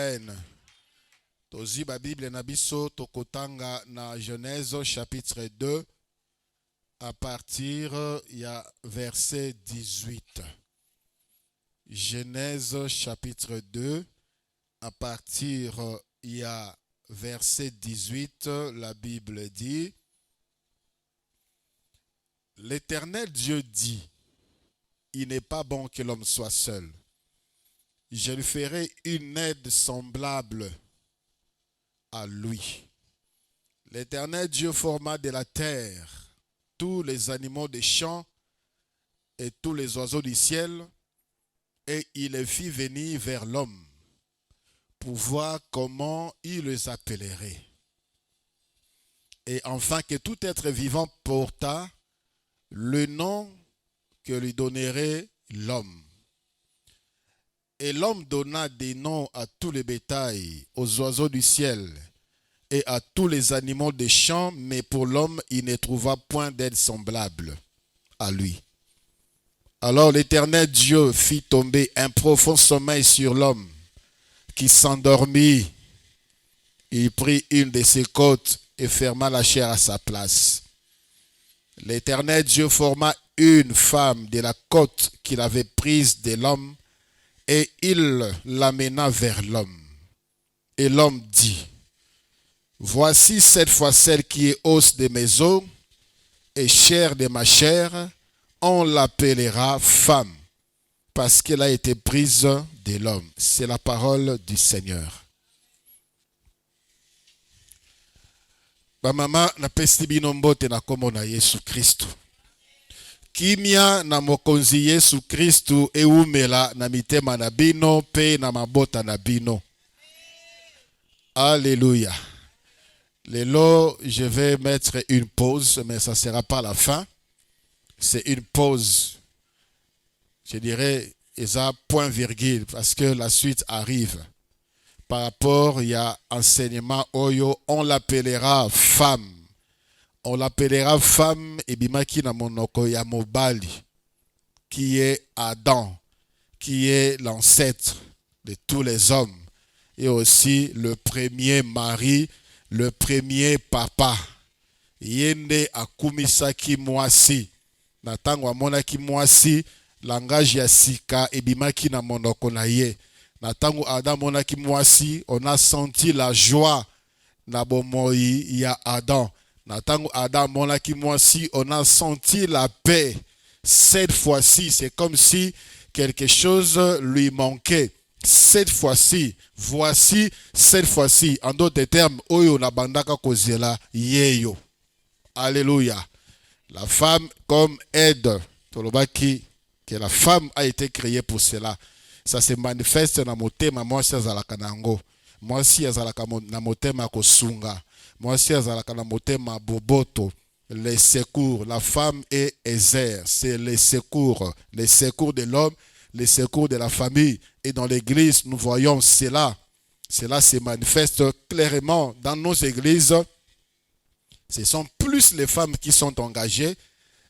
Amen. Tozi ba Bible na biso tokotanga na Genèse chapitre 2 à partir ya verset 18. Genèse chapitre 2 à partir ya verset 18, la Bible dit: L'Éternel Dieu dit: il n'est pas bon que l'homme soit seul. Je lui ferai une aide semblable à lui. L'Éternel Dieu forma de la terre tous les animaux des champs et tous les oiseaux du ciel, et il les fit venir vers l'homme pour voir comment il les appellerait. Et enfin que tout être vivant porta le nom que lui donnerait l'homme. Et l'homme donna des noms à tous les bétails, aux oiseaux du ciel et à tous les animaux des champs, mais pour l'homme, il ne trouva point d'aide semblable à lui. Alors l'Éternel Dieu fit tomber un profond sommeil sur l'homme, qui s'endormit. Il prit une de ses côtes et ferma la chair à sa place. L'Éternel Dieu forma une femme de la côte qu'il avait prise de l'homme, et il l'amena vers l'homme. Et l'homme dit: Voici cette fois celle qui est os de mes os et chair de ma chair. On l'appellera femme, parce qu'elle a été prise de l'homme. C'est la parole du Seigneur. Ba mama na pesi bino mbote na kombo na Yesu Kristu. Kimia na mokonzi Yesu Kristu eumela na mitema na bino pe na mabota na bino. Alléluia. Lelo, je vais mettre une pause, mais ça ne sera pas la fin. C'est une pause, je dirais, ça point virgule, parce que la suite arrive. Par rapport, il y a enseignement Oyo, on l'appellera femme. On l'appellera femme et bimaki na monoko ya mobali, qui est Adam, qui est l'ancêtre de tous les hommes, et aussi le premier mari, le premier papa. Yende akumisaki mwasi. Natango amonaki mwasi, langage ya sika ebimaki na monoko na ye. Natango Adam monaki mwasi, on a senti la joie na bomoi ya Adam. Natango Adam monaki mwasi, on a senti la paix. Cette fois-ci, c'est comme si quelque chose lui manquait. Cette fois-ci, voici, cette fois-ci. En d'autres termes, oyo na bandaka kozela yeyo. Alléluia. La femme comme aide. Tolobaki, que la femme a été créée pour cela. Ça se manifeste na motema mwasi azalaka nango. Mwasi azalaka na motema kosunga. Mwasi azalaka na motema boboto. Les secours. La femme est Ezer. C'est les secours. Les secours de l'homme, les secours de la famille. Et dans l'église, nous voyons cela. Cela se manifeste clairement dans nos églises. Ce sont plus les femmes qui sont engagées.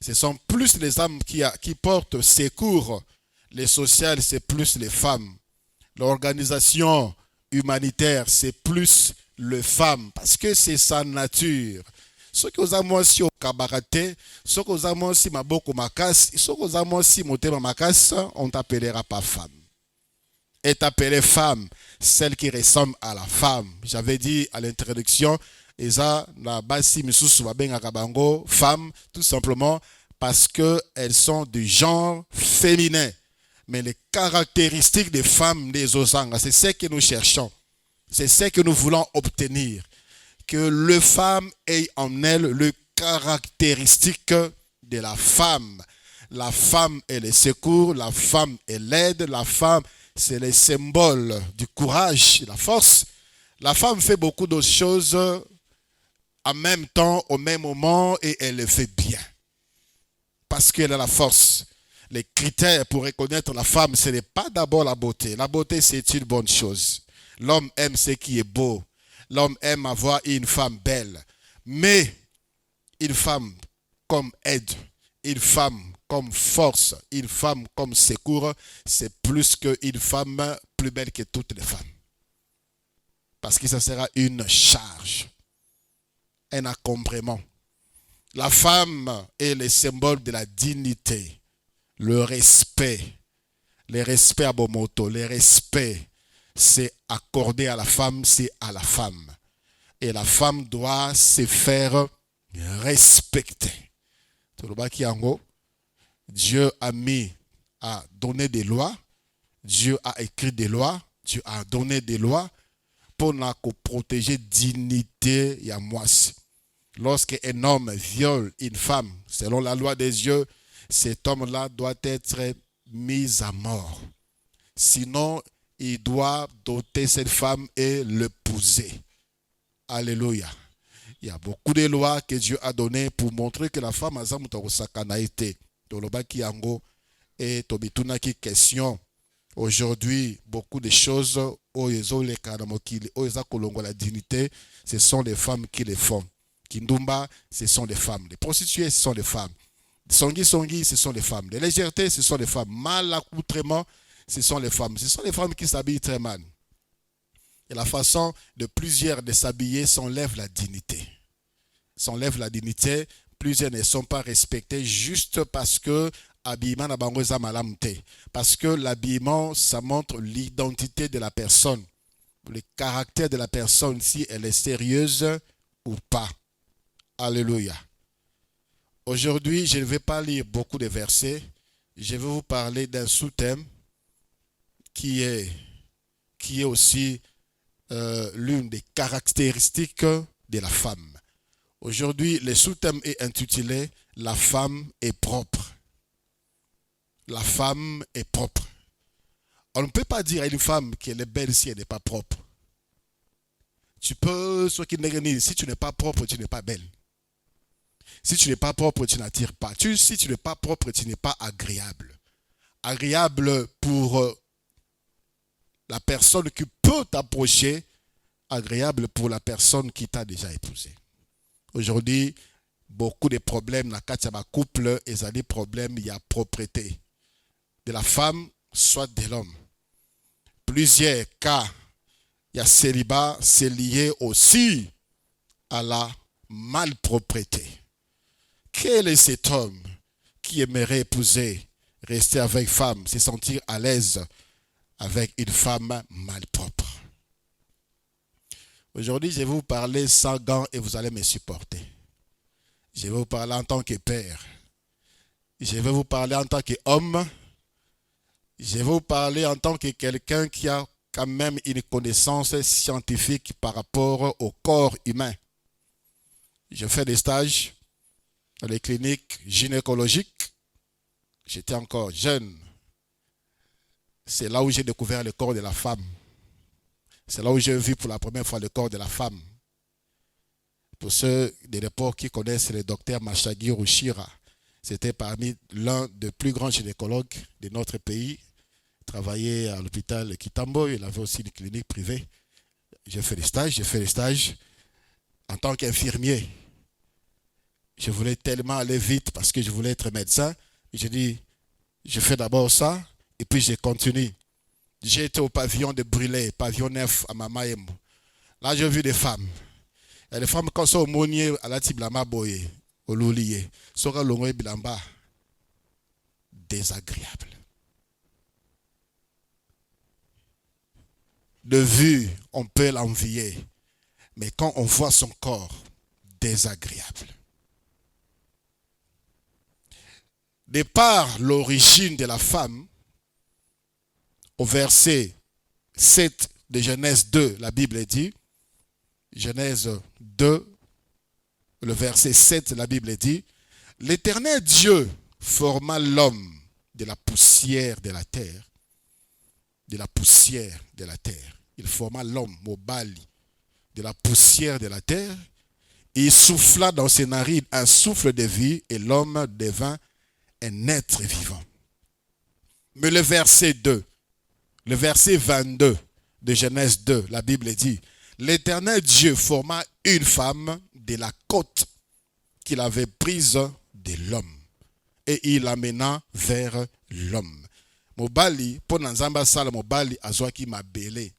Ce sont plus les hommes qui portent secours. Les sociales, c'est plus les femmes. L'organisation humanitaire, c'est plus les femmes. Parce que c'est sa nature. Ceux qui ont aussi au kabarate, ceux qui ont aussi maboko makas, ceux qui ont aussi motema makas, on t'appellera pas femme. Est appelée femme, celle qui ressemble à la femme. J'avais dit à l'introduction, Eza na basi misusu babengaka bango femme, tout simplement parce que elles sont du genre féminin. Mais les caractéristiques des femmes des Ozanga, c'est ce que nous cherchons. C'est ce que nous voulons obtenir. Que le femme ait en elle le caractéristique de la femme. La femme est le secours, la femme est l'aide, la femme c'est le symbole du courage, de la force. La femme fait beaucoup de choses en même temps, au même moment, et elle le fait bien. Parce qu'elle a la force. Les critères pour reconnaître la femme, ce n'est pas d'abord la beauté. La beauté, c'est une bonne chose. L'homme aime ce qui est beau. L'homme aime avoir une femme belle. Mais une femme comme aide, une femme comme force, une femme comme secours, c'est plus qu'une femme plus belle que toutes les femmes. Parce que ça sera une charge, un encombrement. La femme est le symbole de la dignité, le respect à Bomoto, le respect, c'est accordé à la femme, c'est à la femme. Et la femme doit se faire respecter. Dieu a donné des lois, Dieu a écrit des lois, Dieu a donné des lois pour protéger la dignité de moi. Lorsqu'un homme viole une femme, selon la loi des dieux, cet homme-là doit être mis à mort. Sinon, il doit doter cette femme et l'épouser. Alléluia. Il y a beaucoup de lois que Dieu a données pour montrer que la femme a été. Et Tobitunaki question. Aujourd'hui, beaucoup de choses, la dignité, ce sont les femmes qui les font. Kindumba, ce sont les femmes. Les prostituées, ce sont les femmes. Songi, ce sont les femmes. Les légèretés, ce sont les femmes. Mal accoutrement, ce sont les femmes. Ce sont les femmes qui s'habillent très mal. Et la façon de plusieurs de s'habiller s'enlève la dignité. S'enlève la dignité. Plusieurs ne sont pas respectés juste parce que parce que l'habillement, ça montre l'identité de la personne, le caractère de la personne, si elle est sérieuse ou pas. Alléluia. Aujourd'hui, je ne vais pas lire beaucoup de versets. Je vais vous parler d'un sous-thème qui est aussi l'une des caractéristiques de la femme. Aujourd'hui, le sous-thème est intitulé « La femme est propre ». La femme est propre. On ne peut pas dire à une femme qu'elle est belle si elle n'est pas propre. Tu peux, si tu n'es pas propre, tu n'es pas belle. Si tu n'es pas propre, tu n'attires pas. Si tu n'es pas propre, tu n'es pas agréable. Agréable pour la personne qui peut t'approcher, agréable pour la personne qui t'a déjà épousé. Aujourd'hui, beaucoup de problèmes dans le couple, et ça des problèmes, il y a propreté de la femme, soit de l'homme. Plusieurs cas, il y a célibat, c'est lié aussi à la malpropreté. Quel est cet homme qui aimerait épouser, rester avec femme, se sentir à l'aise avec une femme malpropre? Aujourd'hui, je vais vous parler sans gants et vous allez me supporter. Je vais vous parler en tant que père. Je vais vous parler en tant qu'homme. Je vais vous parler en tant que quelqu'un qui a quand même une connaissance scientifique par rapport au corps humain. Je fais des stages dans les cliniques gynécologiques. J'étais encore jeune. C'est là où j'ai découvert le corps de la femme. C'est là où j'ai vu pour la première fois le corps de la femme. Pour ceux de l'époque qui connaissent le docteur Mashagi Rushira, c'était parmi l'un des plus grands gynécologues de notre pays. Il travaillait à l'hôpital Kitambo, il avait aussi une clinique privée. J'ai fait des stages en tant qu'infirmier. Je voulais tellement aller vite parce que je voulais être médecin. J'ai dit, je fais d'abord ça et puis je continue. J'ai été au pavillon de Brûlé, pavillon 9 à Mamaemo. Là, j'ai vu des femmes. Et les femmes, quand sont au Monier, à la Tiblama Boye, au Loulier, sera l'Ongoé Bilamba, désagréable. De vue, on peut l'envier. Mais quand on voit son corps, désagréable. De par l'origine de la femme, au verset 7 de Genèse 2, la Bible dit, Genèse 2, le verset 7, la Bible dit, l'Éternel Dieu forma l'homme de la poussière de la terre. De la poussière de la terre. Il forma l'homme, Mobali, de la poussière de la terre. Et il souffla dans ses narines un souffle de vie et l'homme devint un être vivant. Mais le verset 2, le verset 22 de Genèse 2, la Bible dit, l'Éternel Dieu forma une femme de la côte qu'il avait prise de l'homme et il l'amena vers l'homme. Mobali, pour Nzamba Sala Mobali, Azwaki Mabele,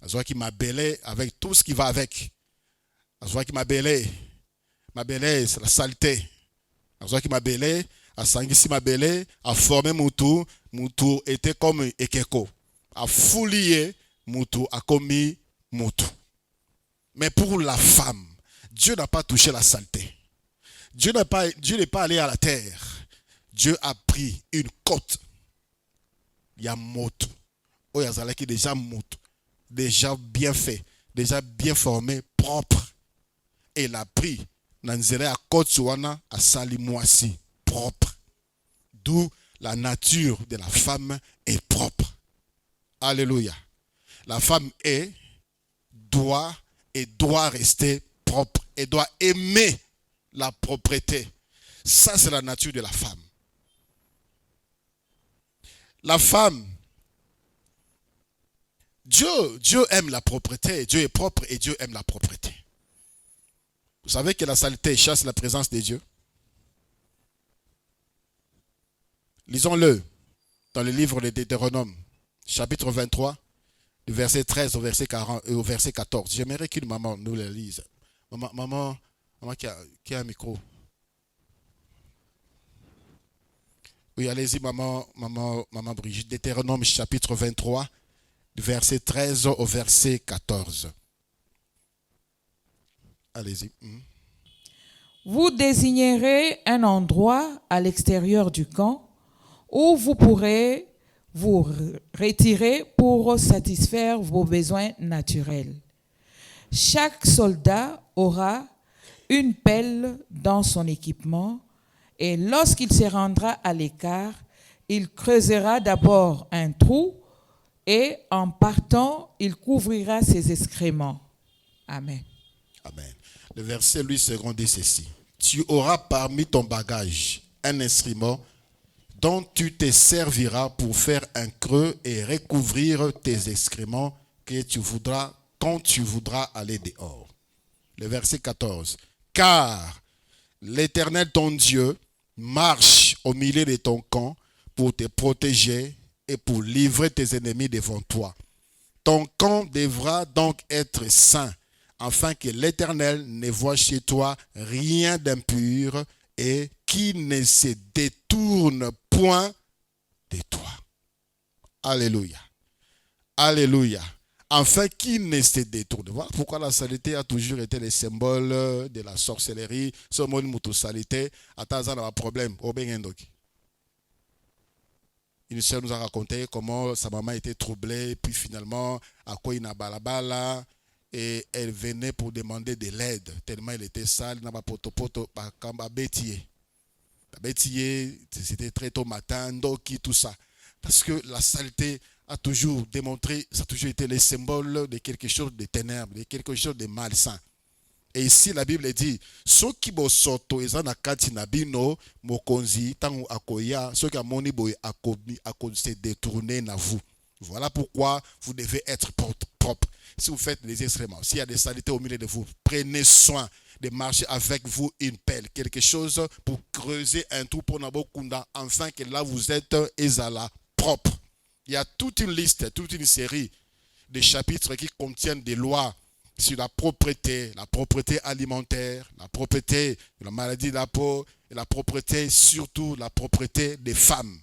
Azoa qui m'a belé avec tout ce qui va avec. Azoa qui m'a belé c'est la saleté. Azoa qui m'a belé, a sangisi m'a belé, a formé Moutou était comme Ekeko. A foulié Moutou, a commis Moutou. Mais pour la femme, Dieu n'a pas touché la saleté. Dieu n'est pas allé à la terre. Dieu a pris une côte. Il y a Moutou. Oh, il y a déjà Moutou. Déjà bien fait, déjà bien formé, propre. Et il a pris Nanzere à côte Souana à Salimoisi, propre. D'où la nature de la femme est propre. Alléluia. La femme doit rester propre et doit aimer la propreté. Ça, c'est la nature de la femme. La femme, Dieu aime la propreté, Dieu est propre et Dieu aime la propreté. Vous savez que la saleté chasse la présence de Dieu. Lisons-le dans le livre de Deutéronome, chapitre 23, du verset 13 au verset 40 et au verset 14. J'aimerais qu'une maman nous le lise. Maman qui a un micro. Oui, allez-y, maman Brigitte. Deutéronome, chapitre 23, du verset 13 au verset 14. Allez-y. Vous désignerez un endroit à l'extérieur du camp où vous pourrez vous retirer pour satisfaire vos besoins naturels. Chaque soldat aura une pelle dans son équipement et lorsqu'il se rendra à l'écart, il creusera d'abord un trou et en partant, il couvrira ses excréments. Amen. Amen. Le verset lui second dit ceci. Tu auras parmi ton bagage un instrument dont tu te serviras pour faire un creux et recouvrir tes excréments que tu voudras quand tu voudras aller dehors. Le verset 14. Car l'Éternel ton Dieu marche au milieu de ton camp pour te protéger et pour livrer tes ennemis devant toi. Ton camp devra donc être saint, afin que l'Éternel ne voie chez toi rien d'impur et qui ne se détourne point de toi. Alléluia. Alléluia. Afin qu'il ne se détourne. Voilà pourquoi la saleté a toujours été le symbole de la sorcellerie. Ce mot de saleté, attends, un problème. Une sœur nous a raconté comment sa maman était troublée, puis finalement, à quoi il n'a balabala, et elle venait pour demander de l'aide, tellement elle était sale, n'a pas poto, c'était très tôt matin, doki, tout ça. Parce que la saleté a toujours démontré, ça a toujours été le symbole de quelque chose de ténèbres, de quelque chose de malsain. Et ici, la Bible dit, ceux qui bosoto ezana kati nabino mokonzi tangu akoya, ceux qui amoni boy akobi se détourner na vous. Voilà pourquoi vous devez être propre. Si vous faites des excréments, s'il y a des saletés au milieu de vous, prenez soin de marcher avec vous une pelle, quelque chose pour creuser un trou pour Nabokunda, afin que là vous êtes ezala propre. Il y a toute une liste, toute une série de chapitres qui contiennent des lois sur la propreté alimentaire, la propreté de la maladie de la peau, et la propreté, surtout la propreté des femmes.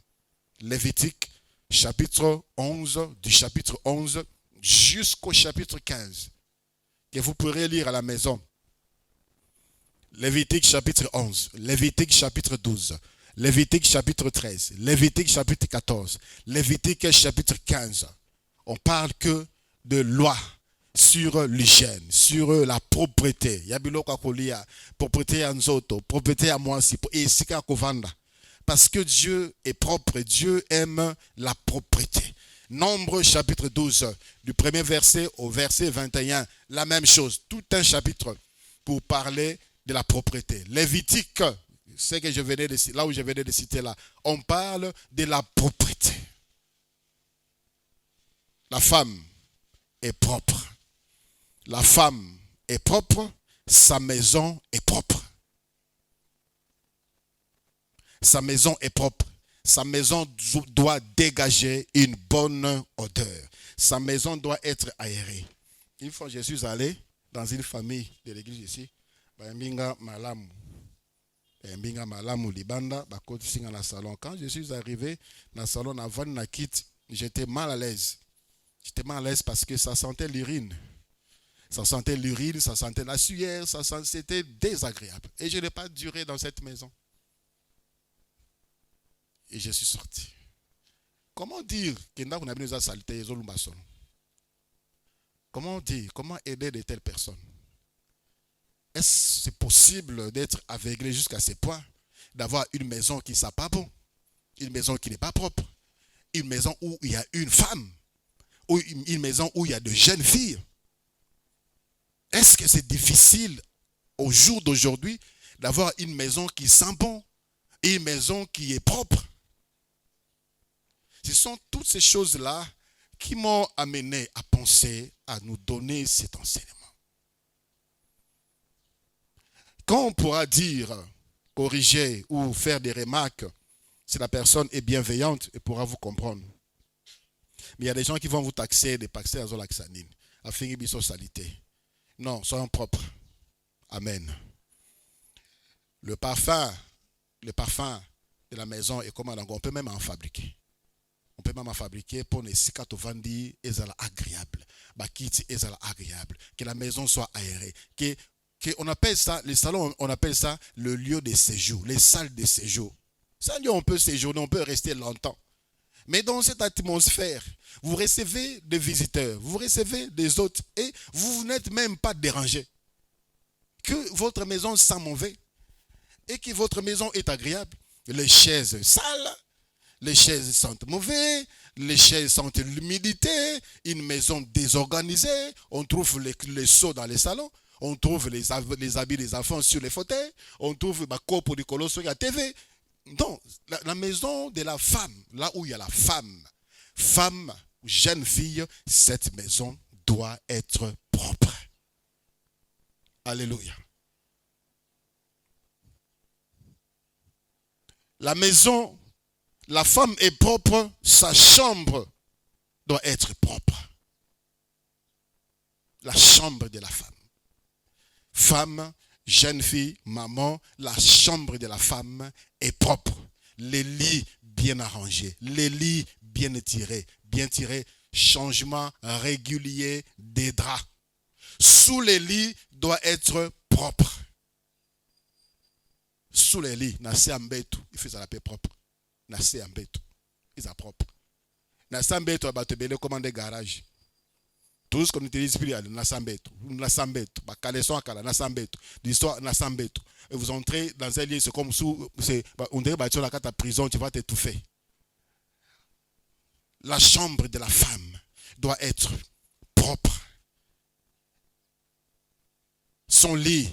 Lévitique, chapitre 11, du chapitre 11 jusqu'au chapitre 15, que vous pourrez lire à la maison. Lévitique chapitre 11, Lévitique chapitre 12, Lévitique chapitre 13, Lévitique chapitre 14, Lévitique chapitre 15. On parle que de loi sur l'hygiène, sur la propreté. Yabiloko kolia, propreté à nzoto, propreté à moisi, et sika kovanda. Parce que Dieu est propre, Dieu aime la propreté. Nombre chapitre 12, du premier verset au verset 21, la même chose, tout un chapitre pour parler de la propreté. Lévitique, c'est que je venais de citer, là où je venais de citer là, on parle de la propreté. La femme est propre. La femme est propre, sa maison est propre. Sa maison est propre, Sa maison doit dégager une bonne odeur. Sa maison doit être aérée. Une fois, je suis allé dans une famille de l'église ici. Mbinga Malamu. Mbinga Malamu Libanda. Dans salon. Quand je suis arrivé dans le salon, avant de quitter, j'étais mal à l'aise. J'étais mal à l'aise parce que ça sentait l'urine. Ça sentait l'urine, ça sentait la sueur, c'était désagréable. Et je n'ai pas duré dans cette maison. Et je suis sorti. Comment dire que nous avons besoin de saleté? Comment dire, comment aider de telles personnes? Est-ce que c'est possible d'être aveuglé jusqu'à ce point? D'avoir une maison qui ne sent pas bon, une maison qui n'est pas propre, une maison où il y a une femme, ou une maison où il y a de jeunes filles. Est-ce que c'est difficile au jour d'aujourd'hui d'avoir une maison qui sent bon et une maison qui est propre? Ce sont toutes ces choses-là qui m'ont amené à penser, à nous donner cet enseignement. Quand on pourra dire, corriger ou faire des remarques, si la personne est bienveillante, elle pourra vous comprendre. Mais il y a des gens qui vont vous taxer de taxer à zolaxanine, à finir biso salité. Non, soyons propres. Amen. Le parfum de la maison est comme on peut même en fabriquer. On peut même en fabriquer pour les sikato vandi ezala agréable. Bakiti ezala agréable. Que la maison soit aérée. Que on appelle ça, les salons, on appelle ça le lieu de séjour, les salles de séjour. C'est un lieu où on peut séjourner, on peut rester longtemps. Mais dans cette atmosphère, vous recevez des visiteurs, vous recevez des hôtes et vous n'êtes même pas dérangé. Que votre maison sent mauvais et que votre maison est agréable. Les chaises sales, les chaises sentent mauvais, les chaises sentent l'humidité, une maison désorganisée, on trouve les seaux dans les salons, on trouve les habits des enfants sur les fauteuils, on trouve ma copo du colosse sur la TV. Donc, la maison de la femme, là où il y a la femme, jeune fille, cette maison doit être propre. Alléluia. La maison, la femme est propre, sa chambre doit être propre. La chambre de la femme. Femme, jeune fille, maman, la chambre de la femme est propre. Les lits bien arrangés, les lits bien tirés, changement régulier des draps. Sous les lits doit être propre. Sous les lits, nase ambetu, il fait ça la paix propre. Nase ambetu, il est propre. Nase ambetu, abatebele commande garage. Tout ce qu'on utilise plus, nasambetu, caleçon à cala, nasambetu, l'histoire nasambetu. Et vous entrez dans un lieu, c'est comme sous, on dirait que tu es à prison, tu vas t'étouffer. La chambre de la femme doit être propre. Son lit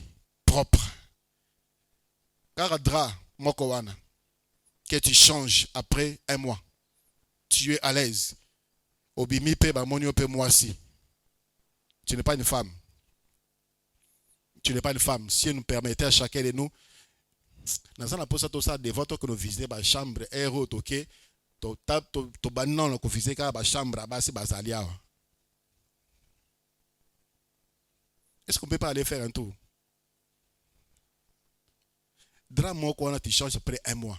propre. Karadra mokowana, que tu changes après un mois. Tu es à l'aise. Obimi pe ba monio pe moisi. Tu n'es pas une femme. Tu n'es pas une femme. Si elle nous permettait à chacun de nous, dans un poste tout ça, des votes que nous visitons, la chambre, héros, ok, to banon le confisé car la chambre, à bas c'est basalia. Est-ce qu'on peut pas aller faire un tour? Drame quoi, tu changes après un mois.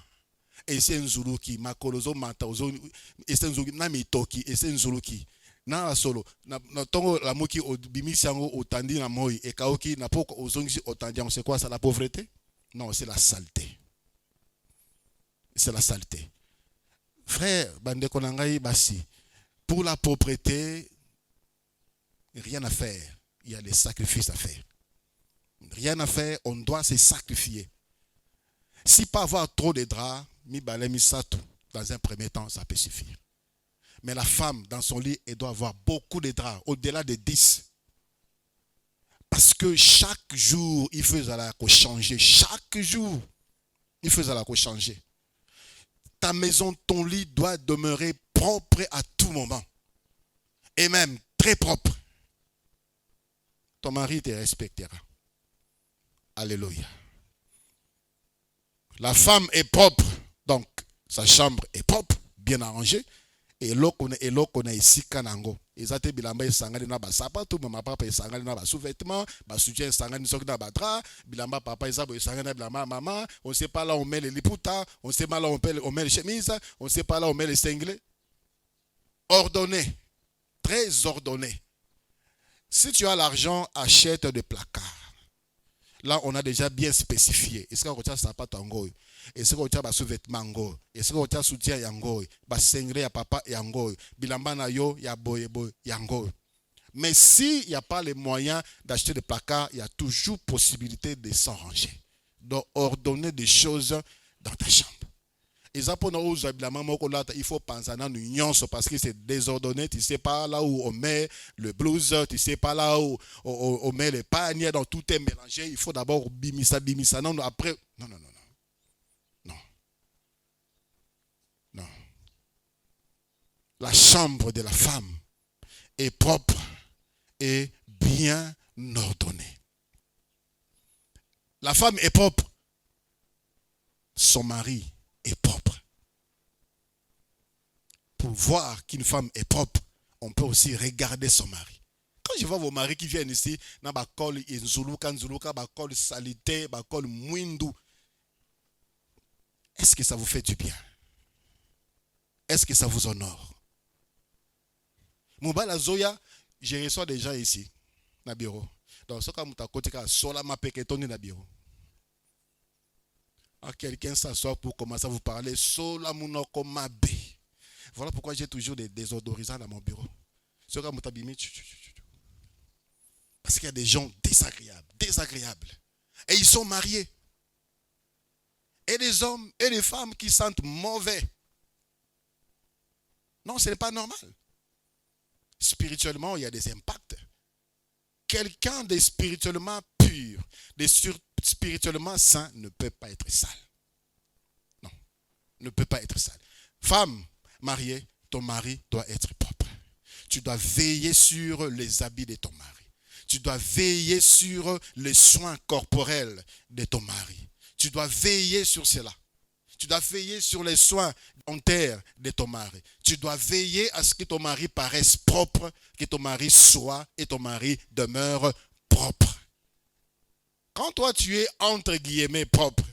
Et c'est un zuluki, makolozo mataozo, et c'est un zuluki, nami toki, et c'est un zuluki. Na solo na tongo la moki o bimisi yango otandi na moi et kaoki na poko ozongisi otandi, c'est quoi ça, la pauvreté? Non, c'est la saleté. C'est la saleté. Frère bande konangai basi, pour la propreté, rien à faire, il y a des sacrifices à faire. Rien à faire, on doit se sacrifier. Si pas avoir trop de draps, mi balé mi satou, dans un premier temps ça peut suffire. Mais la femme, dans son lit, elle doit avoir beaucoup de draps, au-delà de 10. Parce que chaque jour, il faut changer. Chaque jour, il faut changer. Ta maison, ton lit doit demeurer propre à tout moment. Et même très propre. Ton mari te respectera. Alléluia. La femme est propre. Donc, sa chambre est propre, bien arrangée. Et l'autre on a ici kanango. Ils ont été bilamba sangani na basapato, maman papa sangani na sous-vêtements, soutien sangani sok na batra, bilamba papa ils sangani na bilamba maman. On ne sait pas là où on met les liputa, on ne sait pas là où on met les chemises, on ne sait pas là où on met les cinglés. Ordonné, très ordonné. Si tu as l'argent, achète des placards. Là, on a déjà bien spécifié. Est-ce qu'on retient ça pas tango? Est-ce qu'on retient bas sous-vêtements ngo? Est-ce qu'on retient soutien yango? Bas sengre ya papa yango? Bilamba na yo ya boy yango? Mais s'il n'y a pas les moyens d'acheter des placards, il y a toujours possibilité de s'arranger. Donc, ordonner des choses dans ta chambre. Il faut penser à une union parce que c'est désordonné. Tu ne sais pas là où on met le blues, tu ne sais pas là où on met les paniers, donc tout est mélangé. Il faut d'abord bimisa. Non, après. Non. La chambre de la femme est propre et bien ordonnée. La femme est propre. Son mari est propre. Pour voir qu'une femme est propre, on peut aussi regarder son mari. Quand je vois vos maris qui viennent ici, na bakol nzuluka, bakol salité, bakol mwindu, est-ce que ça vous fait du bien? Est-ce que ça vous honore? Moubala Zoya, je reçois des gens ici, na bureau. Donc, ce que je kotika sola ma peketoni na bureau. Quelqu'un s'assoit pour commencer à vous parler sola munoko mabe. Voilà pourquoi j'ai toujours des désodorisants dans mon bureau. Parce qu'il y a des gens désagréables. Et ils sont mariés. Et des hommes et des femmes qui sentent mauvais. Non, ce n'est pas normal. Spirituellement, il y a des impacts. Quelqu'un de spirituellement pur, de spirituellement saint ne peut pas être sale. Non, ne peut pas être sale. Femme mariée, ton mari doit être propre. Tu dois veiller sur les habits de ton mari. Tu dois veiller sur les soins corporels de ton mari. Tu dois veiller sur cela. Tu dois veiller sur les soins dentaires de ton mari. Tu dois veiller à ce que ton mari paraisse propre, que ton mari soit et ton mari demeure propre. Quand toi tu es entre guillemets propre,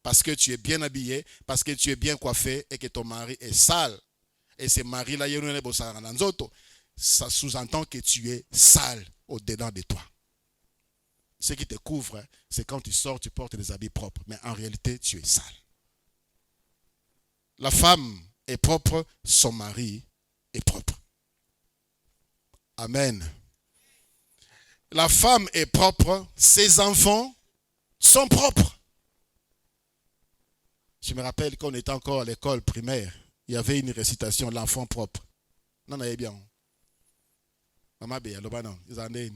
parce que tu es bien habillé, parce que tu es bien coiffé et que ton mari est sale, et ce mari-là, ça sous-entend que tu es sale au-dedans de toi. Ce qui te couvre, c'est quand tu sors, tu portes des habits propres, mais en réalité, tu es sale. La femme est propre, son mari est propre. Amen. La femme est propre, ses enfants sont propres. Je me rappelle qu'on était encore à l'école primaire, il y avait une récitation, l'enfant propre. Non, non, bien. Maman Béa, ils en ont.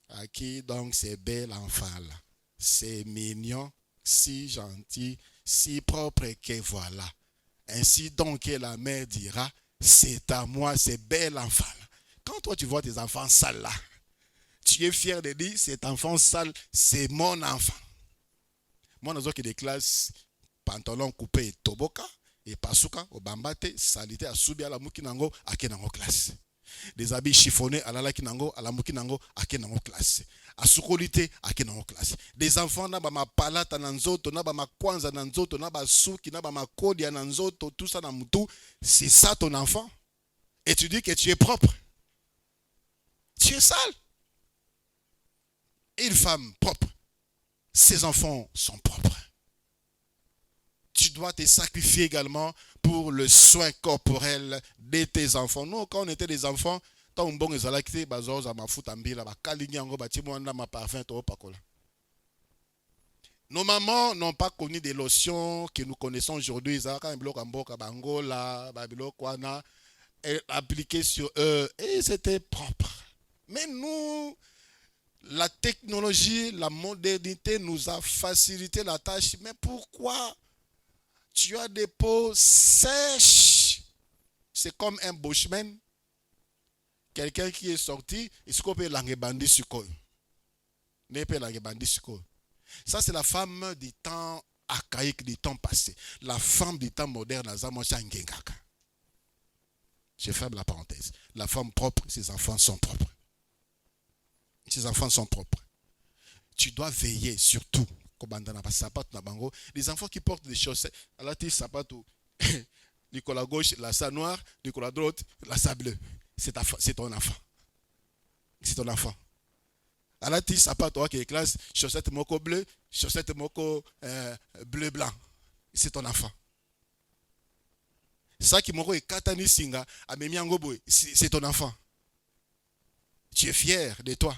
À qui donc c'est bel enfant là? C'est mignon, si gentil, si propre que voilà. Ainsi donc que la mère dira, c'est à moi, c'est bel enfant là. Quand toi tu vois tes enfants sales là, tu es fier de dire, cet enfant sale, c'est mon enfant. Moi, dans des classes, pantalon coupé, toboka, et pasuka, au bambate, salité, à soubi à la moukinango, à kenango classe. Des habits chiffonnés à la kinango, à la moukinango, à kenango classe. À soukolité, à kenango classe. Des enfants, na ba ma palata nanzoto, na ba ma kwanza nanzoto, na ba souki, na ba ma kodia nanzoto, tout ça na moutou. C'est ça ton enfant. Et tu dis que tu es propre. Tu es sale. Une femme propre. Ses enfants sont propres. Tu dois te sacrifier également pour le soin corporel de tes enfants. Nous, quand on était des enfants, nos mamans n'ont pas connu des lotions que nous connaissons aujourd'hui. Appliquées sur eux et c'était propre. Mais nous, la technologie, la modernité nous a facilité la tâche. Mais pourquoi tu as des peaux sèches? C'est comme un bushman. Quelqu'un qui est sorti, il se coupe l'angebandi sur quoi? Ça, c'est la femme du temps archaïque du temps passé. La femme du temps moderne, je ferme la parenthèse. La femme propre, ses enfants sont propres. Ses enfants sont propres. Tu dois veiller surtout. Les enfants qui portent des chaussettes, Nicolas gauche, la sa noire, Nicolas droite, la sa bleue. C'est ton enfant. C'est ton enfant. Alors tu sapato toi qui est classe, chaussette moko bleu, chaussette moko bleu blanc. C'est ton enfant. Ça qui moko est katani singa, amemiango boy, c'est ton enfant. Tu es fier de toi.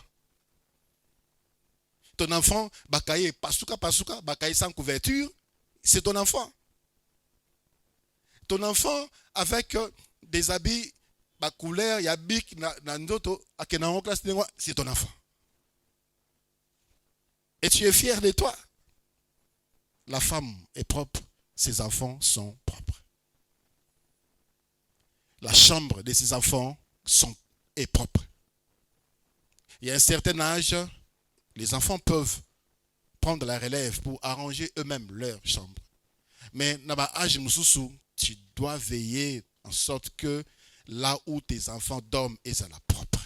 Ton enfant, bakaye pasuka, bakaye sans couverture, c'est ton enfant. Ton enfant avec des habits, couleur, yabik, c'est ton enfant. Et tu es fier de toi. La femme est propre, ses enfants sont propres. La chambre de ses enfants est propre. Il y a un certain âge, les enfants peuvent prendre la relève pour arranger eux-mêmes leur chambre. Mais dans l'âge mususu, tu dois veiller en sorte que là où tes enfants dorment, ils sont propre.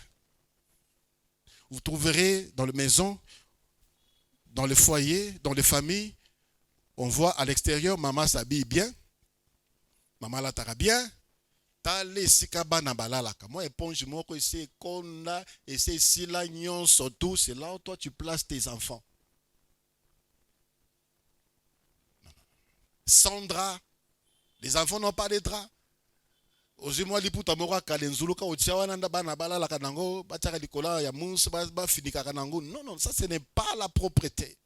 Vous trouverez dans la maison, dans le foyer, dans les familles, on voit à l'extérieur, maman s'habille bien, maman la tara bien, tale sikaba na balalaka. Moi, éponge, moi, c'est qu'on a, et c'est si la nion surtout, c'est là où toi tu places tes enfants. Sans drap, les enfants n'ont pas de drap. Ozimwa liputa moko kalenzuluka otiawa nanda bana balala kanango bataka likola ya mus ba finika kanango. Non, ça ce n'est pas la propreté.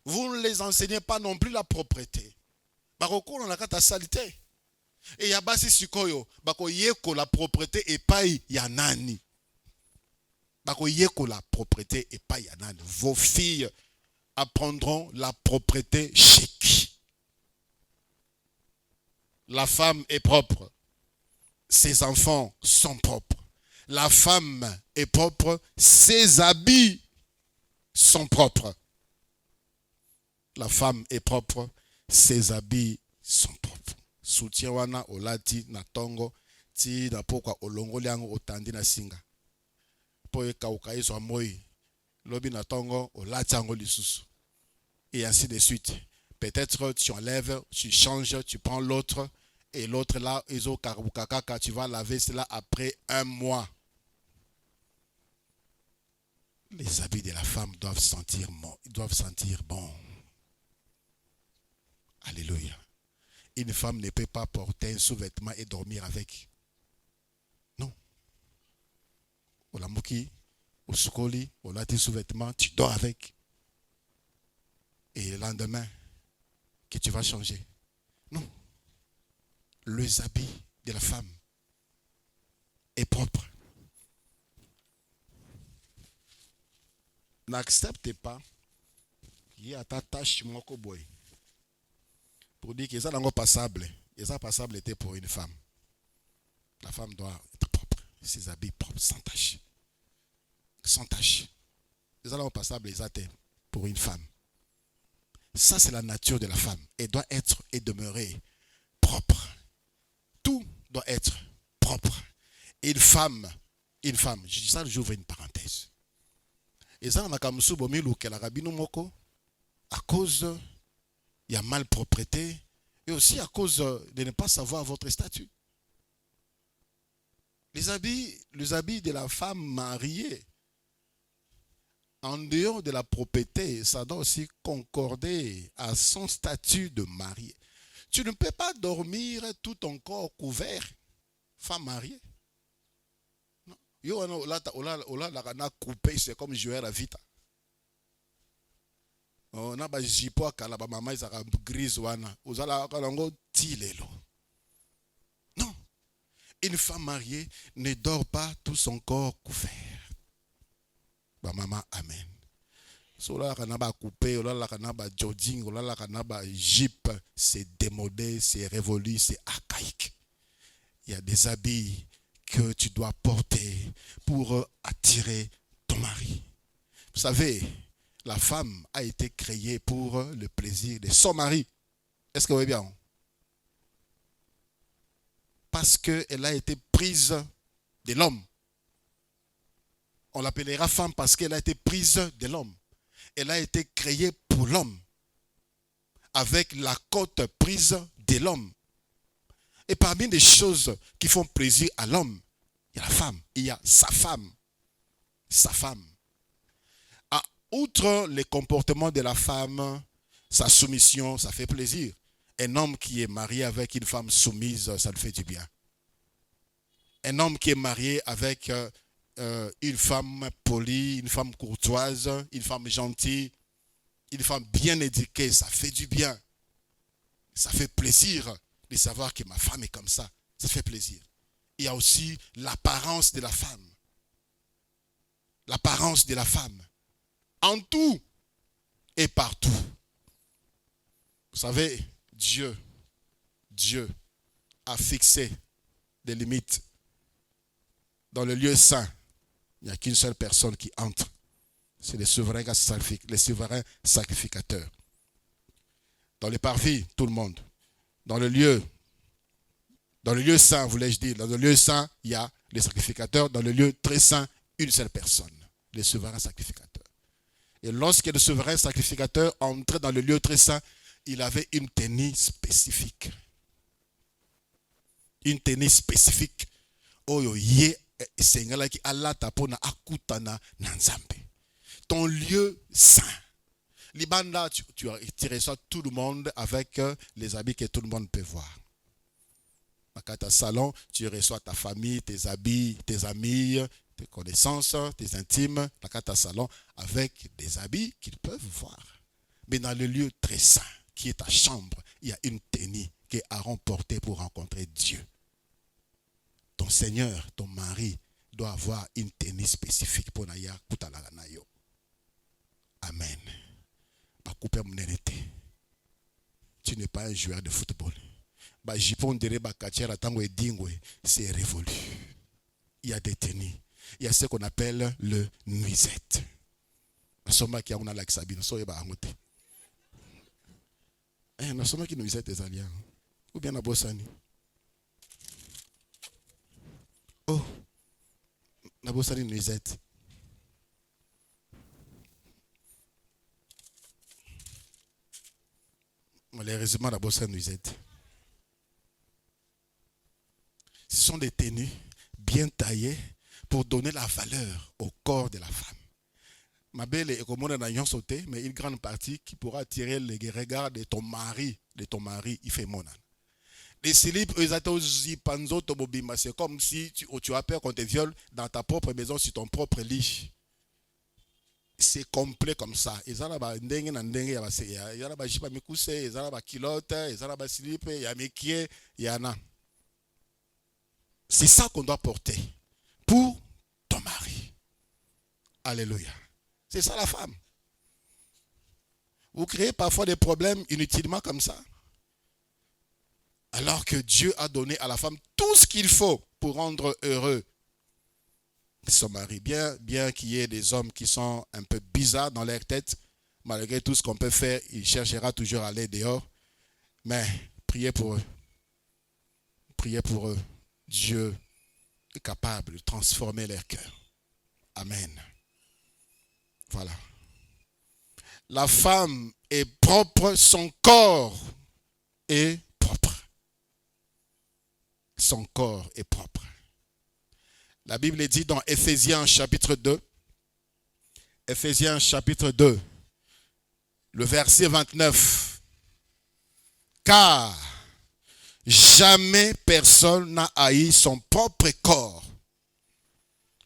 Vous ne les enseignez pas non plus la propreté. Baroko na kata salité. Et ya basi sikoyo bako yeko la propreté et pas ya nani. Bako yeko la propreté et pas ya nani. Vos filles apprendront la propreté chic. La femme est propre. Ses enfants sont propres. La femme est propre. Ses habits sont propres. La femme est propre. Ses habits sont propres. Soutien wana olati na tongo ti na pokwa olongo liango otandi na singa. Po ekauka iso amoi. Lobi na tongo olati ango lisusu. Et ainsi de suite. Peut-être tu enlèves, tu changes, tu prends l'autre. Et l'autre là, tu vas laver cela après 1 mois. Les habits de la femme doivent sentir bon. Alléluia. Une femme ne peut pas porter un sous-vêtement et dormir avec. Non. Olamuki, au sukoli, au lati sous-vêtement, tu dors avec. Et le lendemain, que tu vas changer. Non. Les habits de la femme est propre. N'acceptez pas qu'il y a ta tâche moko boy. Pour dire que ça n'est pas passable. Et ça passable était pour une femme. La femme doit être propre. Ses habits propres, sans tache. Sans tache. Et ça n'est pas passable, c'était pour une femme. Ça, c'est la nature de la femme. Elle doit être et demeurer propre. Tout doit être propre. Une femme, je dis ça, j'ouvre une parenthèse. Et ça, on a comme à cause il y a malpropreté et aussi à cause de ne pas savoir votre statut. Les habits de la femme mariée, en dehors de la propreté, ça doit aussi concorder à son statut de mariée. Tu ne peux pas dormir tout ton corps couvert, femme mariée. Non. Ola coupé, c'est comme jouer à la vita. On a des jipo à kalaba maman ils ont grise wana. Ozala kalango tilelo. Non. Une femme mariée ne dort pas tout son corps couvert. Ba maman amen. Sola kanaba coupé, ola kanaba jogging, ola kanaba jeep, c'est démodé, c'est révolu, c'est archaïque. Il y a des habits que tu dois porter pour attirer ton mari. Vous savez, La femme a été créée pour le plaisir de son mari. Est-ce que vous voyez bien? Parce qu'elle a été prise de l'homme. On l'appellera femme parce qu'elle a été prise de l'homme. Elle a été créée pour l'homme. Avec la côte prise de l'homme. Et parmi les choses qui font plaisir à l'homme, il y a la femme. Il y a sa femme. Sa femme. Outre les comportements de la femme, sa soumission, ça fait plaisir. Un homme qui est marié avec une femme soumise, ça lui fait du bien. Un homme qui est marié avec une femme polie, une femme courtoise, une femme gentille, une femme bien éduquée, ça fait du bien. Ça fait plaisir de savoir que ma femme est comme ça. Ça fait plaisir. Il y a aussi l'apparence de la femme. L'apparence de la femme. En tout et partout. Vous savez, Dieu a fixé des limites. Dans le lieu saint, il n'y a qu'une seule personne qui entre. C'est le souverain sacrificateur. Dans les parvis, tout le monde. Dans le lieu saint, voulais-je dire, dans le lieu saint, il y a les sacrificateurs. Dans le lieu très saint, une seule personne, le souverain sacrificateur. Et lorsque le souverain sacrificateur entrait dans le lieu très saint, il avait une tenue spécifique. Une tenue spécifique. Ton lieu saint. Libanda, tu reçois tout le monde avec les habits que tout le monde peut voir. Dans ta salon, tu reçois ta famille, tes habits, tes amis, tes connaissances, tes intimes, dans ta salon, avec des habits qu'ils peuvent voir. Mais dans le lieu très saint, qui est ta chambre, il y a une tenue que Aaron portait pour rencontrer Dieu. Ton Seigneur, ton mari, doit avoir une tenue spécifique pour Naya Kutalaganayo. Amen. Tu n'es pas un joueur de football. C'est révolu. Il y a des tenues. Il y a ce qu'on appelle le nuisette. Nous sommes qui ont la sabine. Nous sommes qui nuisette des alliés. Ou bien la bossani. Oh, la bossani nuisette. Malheureusement, la bossani nuisette. Ce sont des tenues bien taillées pour donner la valeur au corps de la femme. Ma belle est comme on a sauté, mais une grande partie qui pourra attirer les regards de ton mari, il fait mon âne. Les slips, c'est comme si tu as peur qu'on te viole dans ta propre maison, sur ton propre lit. C'est complet comme ça. Ils ont des ndenge na ndenge ya base ya. Ils ont des jipa mikuse, ils ont des kilotes, ils ont des slips, il y a méquier, il y en a. C'est ça qu'on doit porter pour ton mari. Alléluia. C'est ça la femme. Vous créez parfois des problèmes inutilement comme ça. Alors que Dieu a donné à la femme tout ce qu'il faut pour rendre heureux son mari. Bien qu'il y ait des hommes qui sont un peu bizarres dans leur tête, malgré tout ce qu'on peut faire, il cherchera toujours à aller dehors. Mais priez pour eux. Priez pour eux. Dieu est capable de transformer leur cœur. Amen. Voilà. La femme est propre, son corps est propre. Son corps est propre. La Bible dit dans Ephésiens chapitre 2, Ephésiens chapitre 2, le verset 29. Car jamais personne n'a haï son propre corps.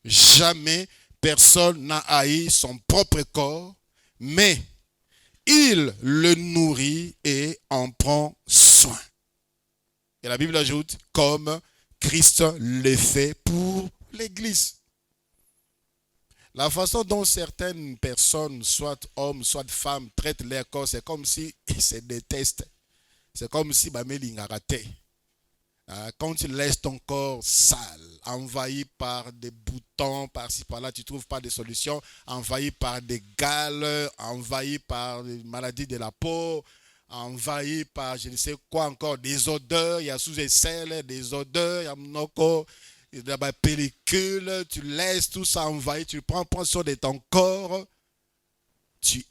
Jamais personne n'a haï son propre corps, mais il le nourrit et en prend soin. Et la Bible ajoute, comme Christ le fait pour l'Église. La façon dont certaines personnes, soit hommes, soit femmes, traitent leur corps, c'est comme si ils se détestent. C'est comme si Bameli n'a raté. Quand tu laisses ton corps sale, envahi par des boutons, par-ci, par-là, tu ne trouves pas de solution, envahi par des gales, envahi par des maladies de la peau, envahi par je ne sais quoi encore, des odeurs, il y a sous les selles, des odeurs, il y a mnoko, il y a des pellicules, tu laisses tout ça envahir, tu prends soin de ton corps, tu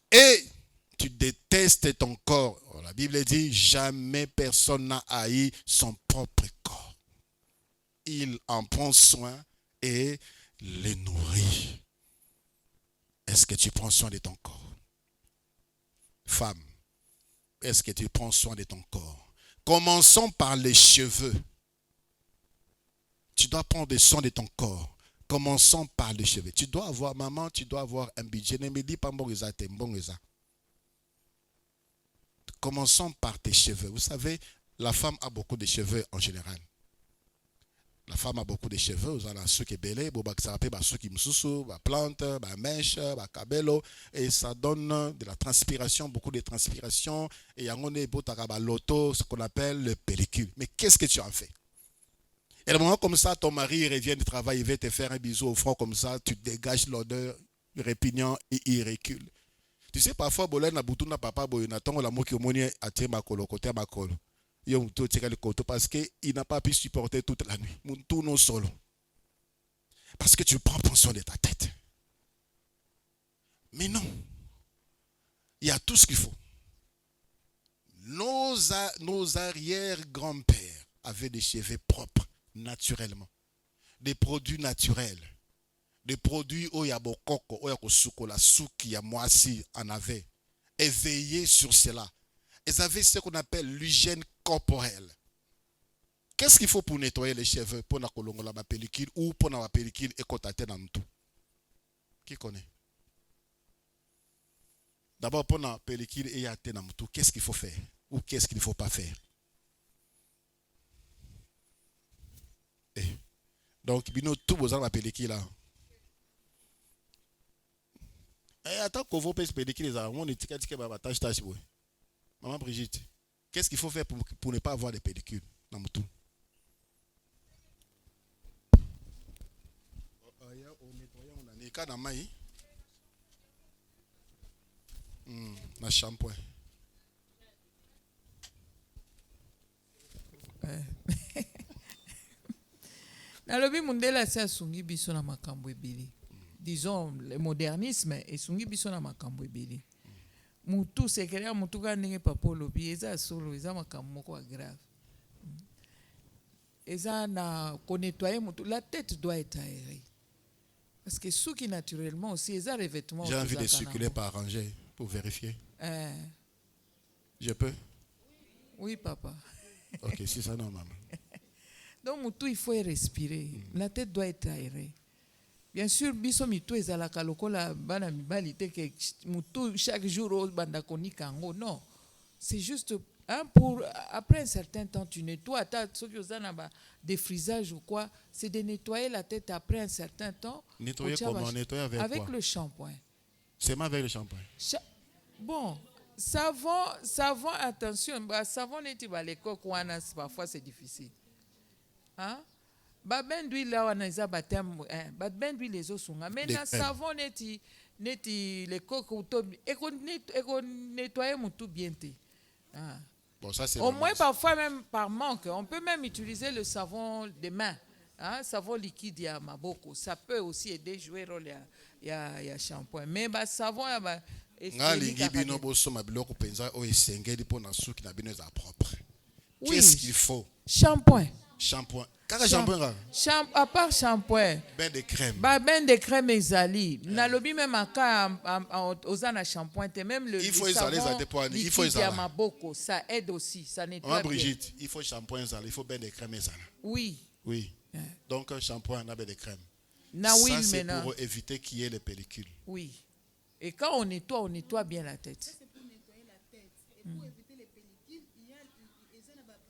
détestes ton corps. La Bible dit, jamais personne n'a haï son propre corps. Il en prend soin et le nourrit. Est-ce que tu prends soin de ton corps? Femme, est-ce que tu prends soin de ton corps? Commençons par les cheveux. Tu dois prendre soin de ton corps. Commençons par les cheveux. Tu dois avoir, maman, tu dois avoir un budget. Ne me dis pas bon. Commençons par tes cheveux. Vous savez, la femme a beaucoup de cheveux en général. La femme a beaucoup de cheveux. Vous avez ceux qui sont belés, ceux qui sont plante, mèche, cabello, et ça donne de la transpiration, beaucoup de transpiration. Et il y a l'auto, ce qu'on appelle le pellicule. Mais qu'est-ce que tu en fais? Et le moment comme ça, ton mari revient du travail, il va te faire un bisou au front comme ça, tu dégages l'odeur répugnant et il recule. Tu sais, parfois, papa, parce qu'il n'a pas pu supporter toute la nuit. Solo. Parce que tu prends soin de ta tête. Mais non. Il y a tout ce qu'il faut. Nos arrière-grands-pères avaient des cheveux propres, naturellement. Des produits naturels. Des produits où il y a beaucoup la souki, moi aussi en avait. Et veillez sur cela. Ils avaient ce qu'on appelle l'hygiène corporelle. Qu'est-ce qu'il faut pour nettoyer les cheveux? Pour la pellicule ou pour la pellicule et contacter dans tout? Qui connaît? D'abord, pour la pellicule et dans tout, qu'est-ce qu'il faut faire? Ou qu'est-ce qu'il ne faut pas faire? Donc, tout besoin de la pellicule là. Attends qu'on vous pèse pellicule, on est Maman Brigitte, qu'est-ce qu'il faut faire pour ne pas avoir de pellicule dans tout? Na shampoing. Nalobi mundela sa sungi biso na makambo ebele. Disons le modernisme et sungi biso na makambo ebele. Mutu sekere mutu ka ndenge papa lobi eza solo eza makambo moko grave. Eza na ko nettoyer mutu, la tête doit être aérée. Parce que ceux qui naturellement aussi eza revêtement. J'ai envie de circuler par rangée pour vérifier. Je peux? Oui papa. Ok, si ça non maman. Donc mutu il faut respirer. La tête doit être aérée. Bien sûr, biso mitu ezalaka lokola bana mibali te que mutu chaque jour banda koni kango. Non, c'est juste pour après un certain temps tu nettoies. Ceux qui ont des frisages ou quoi, c'est de nettoyer la tête après un certain temps. Nettoyer comment? Nettoyer avec quoi? Le shampoing. Seulement avec le shampoing. Bon, savon, attention, savon n'est pas les coques parfois c'est difficile. Hein? Ben d'huile là on a baptême ben d'huile les os sont mais na savon neti les coques et qu'on nettoyer mon tout bien té. Bon, ça c'est au moins parfois même par manque on peut même utiliser le savon de main, savon liquide ya maboko, ça peut aussi aider jouer rôle ya shampoing mais savon qu'est-ce qu'il faut? Shampoing. Shampoing. À part shampoing. Bain de crème. Bain de crème exali. Nalobi même en cas aux shampoing, même le il faut savon il faut maboko, ça aide aussi, ça nettoie. Maman Brigitte, il faut shampoing exali, il faut bain de crème exali. Oui. Oui. Donc shampoing, bain de crème. Ça c'est pour éviter qu'il y ait les pellicules. Oui. Et quand on nettoie bien la tête. Ça, c'est pour nettoyer la tête. Et pour éviter les pellicules, il y a un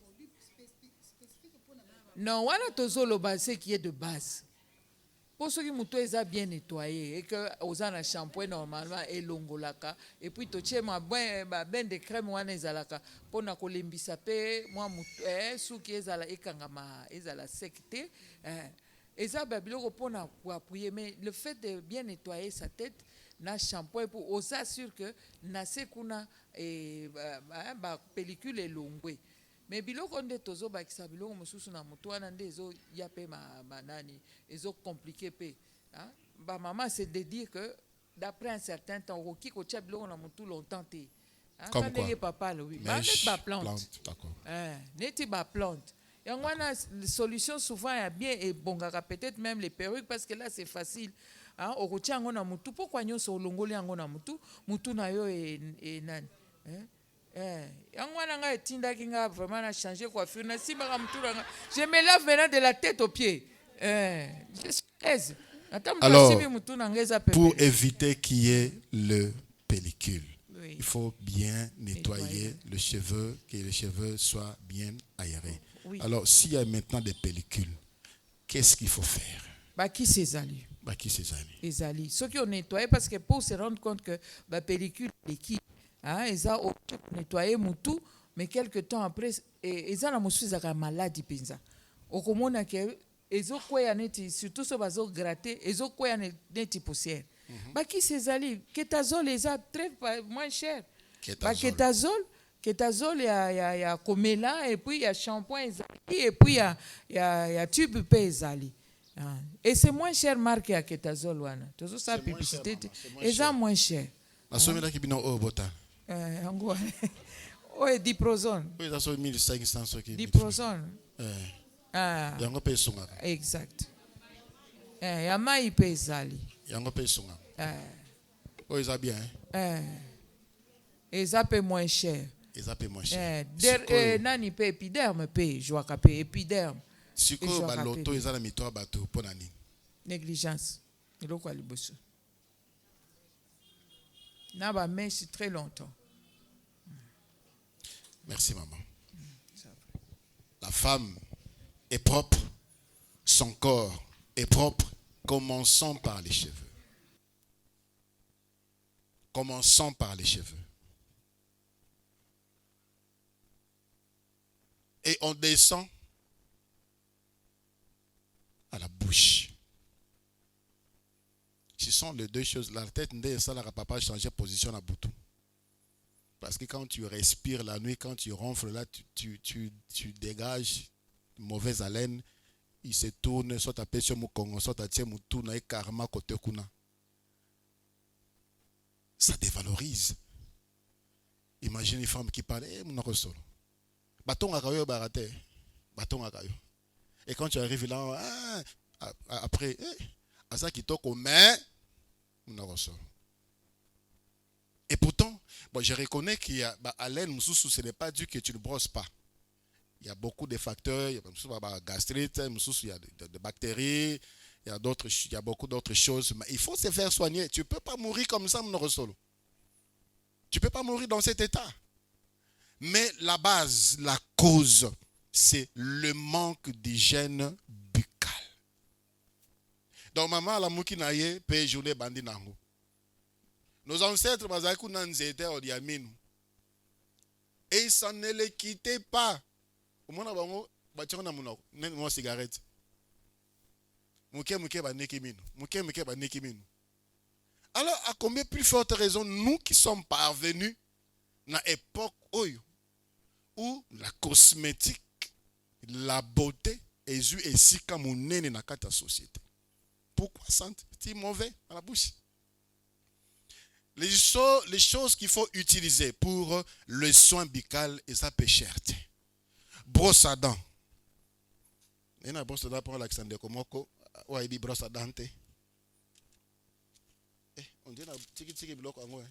produit spécifique pour la. Non, voilà tozoloba ce qui est de base. pour ceux qui mutu eza bien nettoyé et que oza na shampoing normalement elongolaka et puis totie ben de crème wana ezalaka mpona kolembisa mpe mwa mutu suki ezala ekangama ezala sec te eza babiloko mpona koappuyer, mais le fait de bien nettoyer sa tête na shampoing pour oza sûr que na se kuna pellicule elongwe. Mais biloko nde tozobakisa biloko mosusu na motu wana nde ezoya mpe manani ezocompliqué mpe bamama c'est de dire que d'après un certain temps okoki kotia biloko na motu longtemps te Comme quoi? ndenge papa alobi neti baplante neti baplante yango wana solution souvent ya bien ebongaka peut-être même les perruques parce que là c'est facile okotia yango na motu pourquoi nyonso olongoli yango na motu na yo nani yango wana ngai etindaki ngai vraiment na changer coiffure nasimbaka motu na ngai je me lave maintenant de la tête aux pieds je suis aise. Alors, pour éviter qu'il y ait le pellicule, oui, il faut bien nettoyer le cheveu, que les cheveux soient bien aérés. Oui. Alors, s'il y a maintenant des pellicules, qu'est-ce qu'il faut faire? Qui c'est Ali? Qui c'est Ali? Ceux qui ont nettoyé, parce que pour se rendre compte que la pellicule est qui? Ils ont nettoyé tout, mais quelques temps après, ils ont maladie. Au commun, ils ont quoi surtout si ils ont gratté, ils ont quoi des poussières. Qui c'est Ali? Kétazole, ils ont très moins cher. Kétazole, il y a Comela, et puis il y a shampoing, et puis il y a tube Zali. Et c'est moins cher marqué à Kétazole. Tout ça, publicité, c'est moins cher. Oh, et diprozone. Diprozone. Exact. Yama ipe zali. Oh, ils ont bien. Ils ont moins cher. Nani pe épiderme pe joaka pe épiderme. Siko ba loto ezala mitwa bato pona nini? Négligence. Eloko aliboso. Na ba mèche très longtemps. Merci maman. La femme est propre, son corps est propre. Commençons par les cheveux. Commençons par les cheveux. Et on descend à la bouche. Ce sont les deux choses. La tête, ça ne va pas changer position à bouton. Parce que quand tu respires la nuit, quand tu ronfles là, tu dégages une mauvaise haleine. Il se tourne, soit à pêcher mon congo, soit à tirer mon tourne et karma côté kuna. Ça dévalorise. Imagine une femme qui parle, mon ressort. Bâton à caillou baraté. Bâton à caillou. Et quand tu arrives là, après, à ça qui toque au main, mon ressort. Et pourtant, je reconnais qu'il y a haleine, ce n'est pas dû que tu ne brosses pas. Il y a beaucoup de facteurs, il y a gastrite, il y a des bactéries, il y a beaucoup d'autres choses. Mais il faut se faire soigner. Tu ne peux pas mourir comme ça, mon ressort. Tu ne peux pas mourir dans cet état. Mais la base, la cause, c'est le manque d'hygiène buccale. Donc, maman, la mouki naye, paye journée bandi nango. Nos ancêtres, bazakou nanzete odiaminu. Et ça ne les quittait pas. Au moins, bango, bachon na munoko, nen cigarette. Mouké baneki minu. Mouké baneki minu. Alors, à combien plus forte raison, nous qui sommes parvenus dans l'époque où la cosmétique, la beauté, est si comme on est dans la société. Pourquoi sent-il mauvais à la bouche? Les choses qu'il faut utiliser pour le soin buccal, et ça peut cher. Brosse à dents. Il y a une brosse à dents pour l'accent de Komoko. Ouais, il dit brosse à dents. On dit que bloc en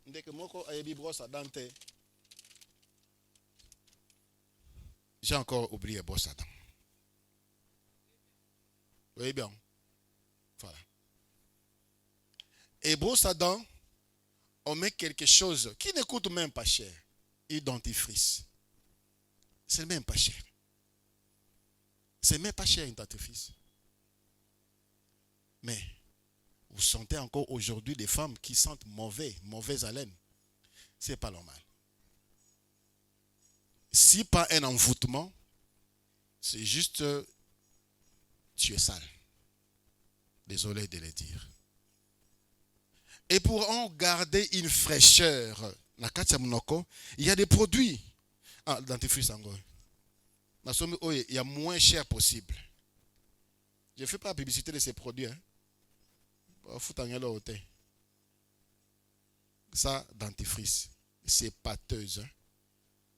dès que Moko a dit brosse à dents. J'ai encore oublié brosse à dents. Oui, bien. Voilà. Et brosse à dents, on met quelque chose qui ne coûte même pas cher. Dentifrice. C'est même pas cher. C'est même pas cher une dentifrice. Mais vous sentez encore aujourd'hui des femmes qui sentent mauvaise haleine. C'est pas normal. Si pas un envoûtement, c'est juste tu es sale. Désolé de le dire. Et pour en garder une fraîcheur, il y a des produits. Ah, dentifrice encore. Il y a moins cher possible. Je ne fais pas la publicité de ces produits. Ça, dentifrice. C'est pâteuse.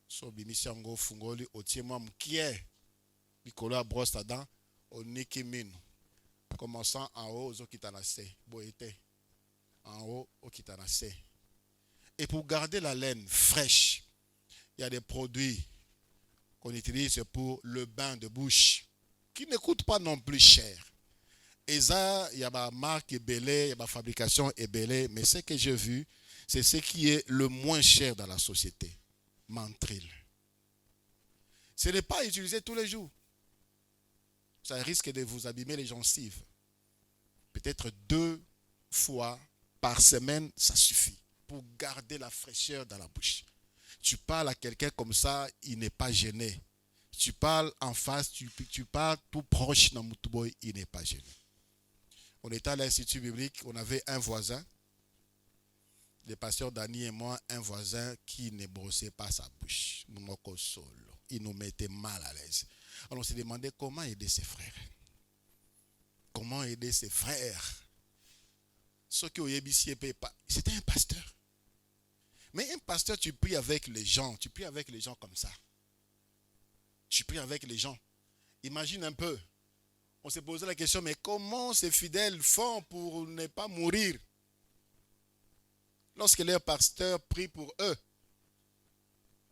So bimisango fungoli otiema mkie. Nicolas brosse à dents au nikimino. Commençant en haut au kitanase. Boete. En haut au kitanase. Et pour garder la laine fraîche, il y a des produits qu'on utilise pour le bain de bouche qui ne coûtent pas non plus cher. Et ça, il y a ma marque Ebele, il y a ma fabrication Ebele, mais ce que j'ai vu, c'est ce qui est le moins cher dans la société. Mentril. Ce n'est pas utilisé tous les jours. Ça risque de vous abîmer les gencives. Peut-être 2 fois par semaine, ça suffit pour garder la fraîcheur dans la bouche. Tu parles à quelqu'un comme ça, il n'est pas gêné. Tu parles en face, tu parles tout proche dans Moutuboy, il n'est pas gêné. On était à l'Institut biblique, on avait un voisin, le pasteur Dani et moi, un voisin qui ne brossait pas sa bouche. Il nous mettait mal à l'aise. Alors on s'est demandé comment aider ses frères. Comment aider ses frères. Ceux qui ont c'était un pasteur. Mais un pasteur, tu pries avec les gens. Tu pries avec les gens comme ça. Tu pries avec les gens. Imagine un peu. On s'est posé la question, mais comment ces fidèles font pour ne pas mourir lorsque leur pasteur prie pour eux?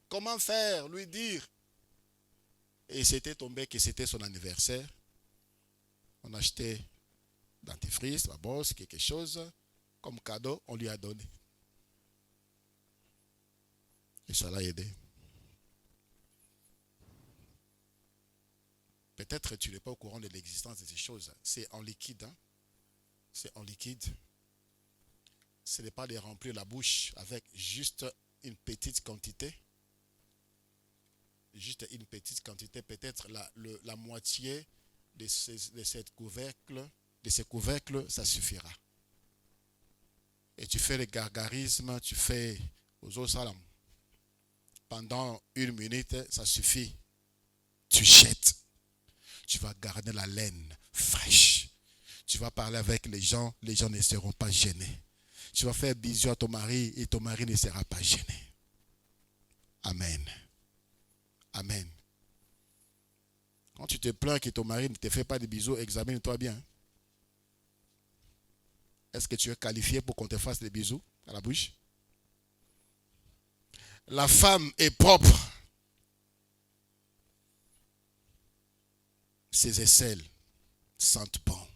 Comment faire, lui dire? Et c'était tombé que c'était son anniversaire. On a acheté dentifrice, la brosse, quelque chose. Comme cadeau, on lui a donné. Et ça l'a aidé. Peut-être tu n'es pas au courant de l'existence de ces choses. C'est en liquide. Hein? C'est en liquide. Ce n'est pas de remplir la bouche avec juste une petite quantité. Juste une petite quantité. Peut-être la moitié de ces couvercles, ça suffira. Et tu fais le gargarisme, tu fais aux eaux salam. Pendant 1 minute, ça suffit. Tu jettes. Tu vas garder la laine fraîche. Tu vas parler avec les gens ne seront pas gênés. Tu vas faire bisous à ton mari et ton mari ne sera pas gêné. Amen. Amen. Quand tu te plains que ton mari ne te fait pas de bisous, examine-toi bien. Est-ce que tu es qualifié pour qu'on te fasse des bisous à la bouche? La femme est propre. Ses aisselles sentent bon.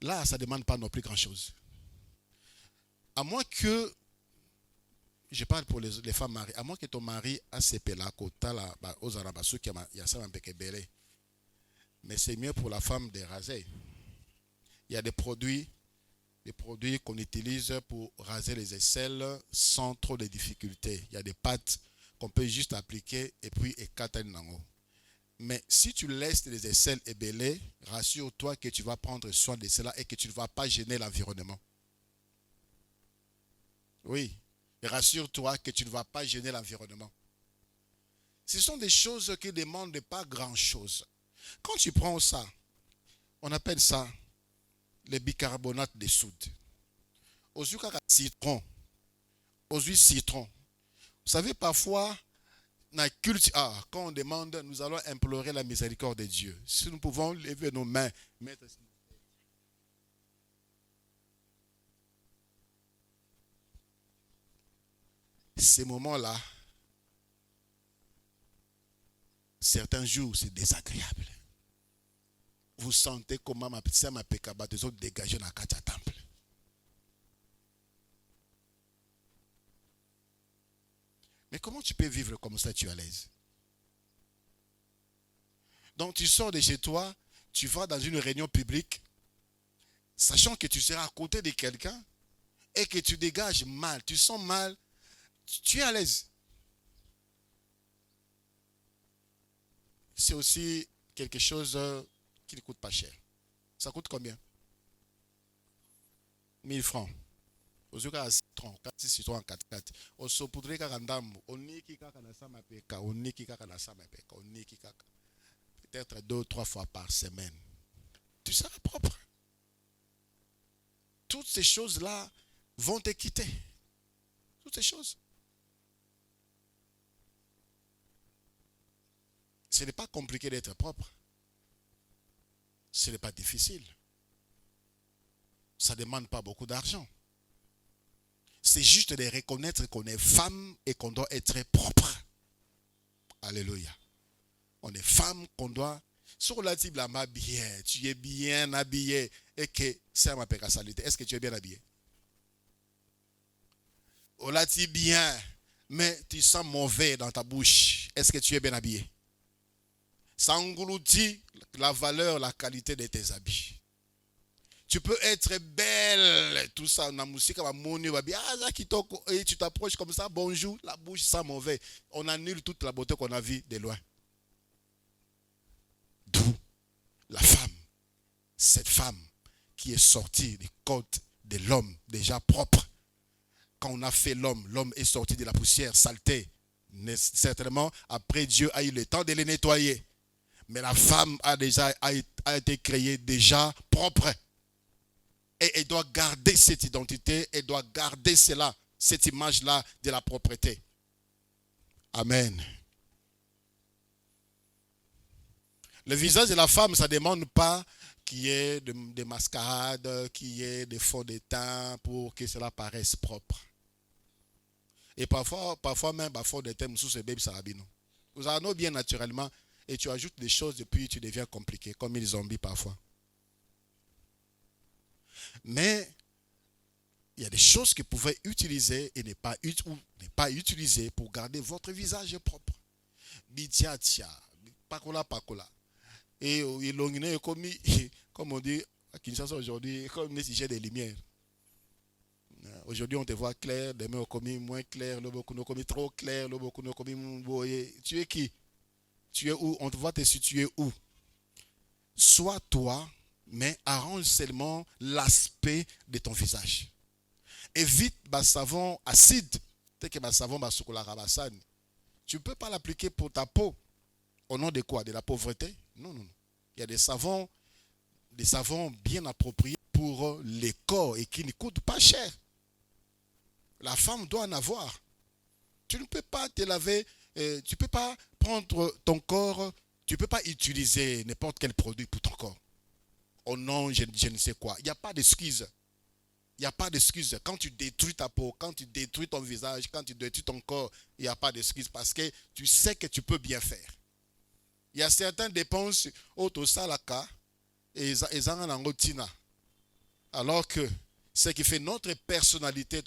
Là, ça ne demande pas non plus grand-chose. À moins que, je parle pour les femmes mariées, à moins que ton mari a ses pelakota aux arabassous qui a ça un peu belé. Mais c'est mieux pour la femme de raser. Il y a des produits qu'on utilise pour raser les aisselles sans trop de difficultés. Il y a des pâtes qu'on peut juste appliquer et puis écarter nango. Mais si tu laisses les aisselles ébellées, rassure-toi que tu vas prendre soin de cela et que tu ne vas pas gêner l'environnement. Oui, rassure-toi que tu ne vas pas gêner l'environnement. Ce sont des choses qui ne demandent pas grand-chose. Quand tu prends ça, on appelle ça le bicarbonate de soude. Aux yeux citron. Aux huiles citron. Vous savez, parfois, quand on demande, nous allons implorer la miséricorde de Dieu. Si nous pouvons lever nos mains, mettre ces moments-là, certains jours, c'est désagréable. Vous sentez comment ma petite ma pécaba des autres dégagés dans la temple. Mais comment tu peux vivre comme ça, tu es à l'aise? Donc tu sors de chez toi, tu vas dans une réunion publique, sachant que tu seras à côté de quelqu'un et que tu dégages mal, tu sens mal, tu es à l'aise. C'est aussi quelque chose qui ne coûte pas cher. Ça coûte combien? 1000 francs. Ozuka a citron, kasi citron en 4-4. Osopudre kaka ndambo, oniki kaka na sama peka, oniki kaka na sama peka, oniki kaka. Peut-être 2 ou 3 fois par semaine. Tu seras propre. Toutes ces choses-là vont te quitter. Toutes ces choses. Ce n'est pas compliqué d'être propre. Ce n'est pas difficile. Ça ne demande pas beaucoup d'argent. C'est juste de reconnaître qu'on est femme et qu'on doit être propre. Alléluia. On est femme qu'on doit... Sur la Bible, bien, tu es bien habillé et que ça m'appelle à salité. Est-ce que tu es bien habillé? On l'a dit bien, mais tu sens mauvais dans ta bouche. Est-ce que tu es bien habillé? Ça engloutit la valeur, la qualité de tes habits. Tu peux être belle, tout ça, on a musique, et tu t'approches comme ça, bonjour, la bouche sent mauvais. On annule toute la beauté qu'on a vue de loin. D'où la femme, cette femme qui est sortie des côtes de l'homme, déjà propre. Quand on a fait l'homme, l'homme est sorti de la poussière, saleté. Certainement, après Dieu a eu le temps de les nettoyer. Mais la femme a été créée déjà propre. Et elle doit garder cette identité, elle doit garder cela, cette image-là de la propreté. Amen. Le visage de la femme, ça ne demande pas qu'il y ait des mascarades, qu'il y ait des fonds de teint pour que cela paraisse propre. Et parfois même, fond de teint, sous ce bébé sarabino. Vous en avez bien naturellement, et tu ajoutes des choses, et puis tu deviens compliqué, comme les zombies parfois. Mais il y a des choses que vous pouvez utiliser et ne pas utiliser pour garder votre visage propre. Bitia, pakola. Et l'ongine comme on dit à Kinshasa aujourd'hui, comme si j'ai des lumières. Aujourd'hui on te voit clair, demain on commis moins clair, le beaucoup commis trop clair, le beaucoup commis boyé. Tu es qui? Tu es où? On te voit te situer où? Sois toi, mais arrange seulement l'aspect de ton visage. Évite le savon acide, tel que le savon rabassane. Tu ne peux pas l'appliquer pour ta peau. Au nom de quoi? De la pauvreté? Non. Il y a des savons bien appropriés pour les corps et qui ne coûtent pas cher. La femme doit en avoir. Tu ne peux pas te laver, tu ne peux pas prendre ton corps, tu ne peux pas utiliser n'importe quel produit pour ton corps. Oh non, je ne sais quoi. Il n'y a pas d'excuse. Il n'y a pas d'excuse. Quand tu détruis ta peau, quand tu détruis ton visage, quand tu détruis ton corps, il n'y a pas d'excuse parce que tu sais que tu peux bien faire. Il y a certaines dépenses au salaka et alors que ce qui fait notre personnalité,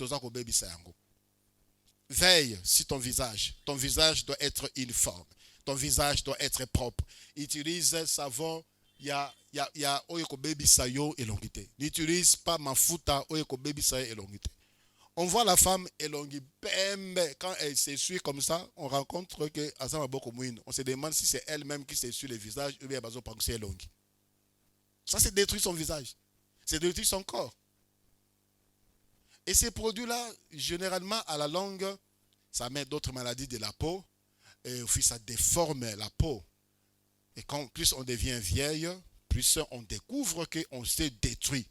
veille sur ton visage. Ton visage doit être uniforme. Ton visage doit être propre. Utilise savon. Il y a oyeko baby sayo elongité. N'utilise pas mafuta oyeko baby sayo elongité. On voit la femme elongi quand elle s'essuie comme ça, on rencontre que azama boko mouine. On se demande si c'est elle-même qui s'essuie le visage ou bien bazo pangu c'est elongi. Ça c'est détruire son visage. C'est détruire son corps. Et ces produits-là, généralement à la longue, ça met d'autres maladies de la peau et puis ça déforme la peau. Et quand plus on devient vieille, plus on découvre qu'on s'est détruit.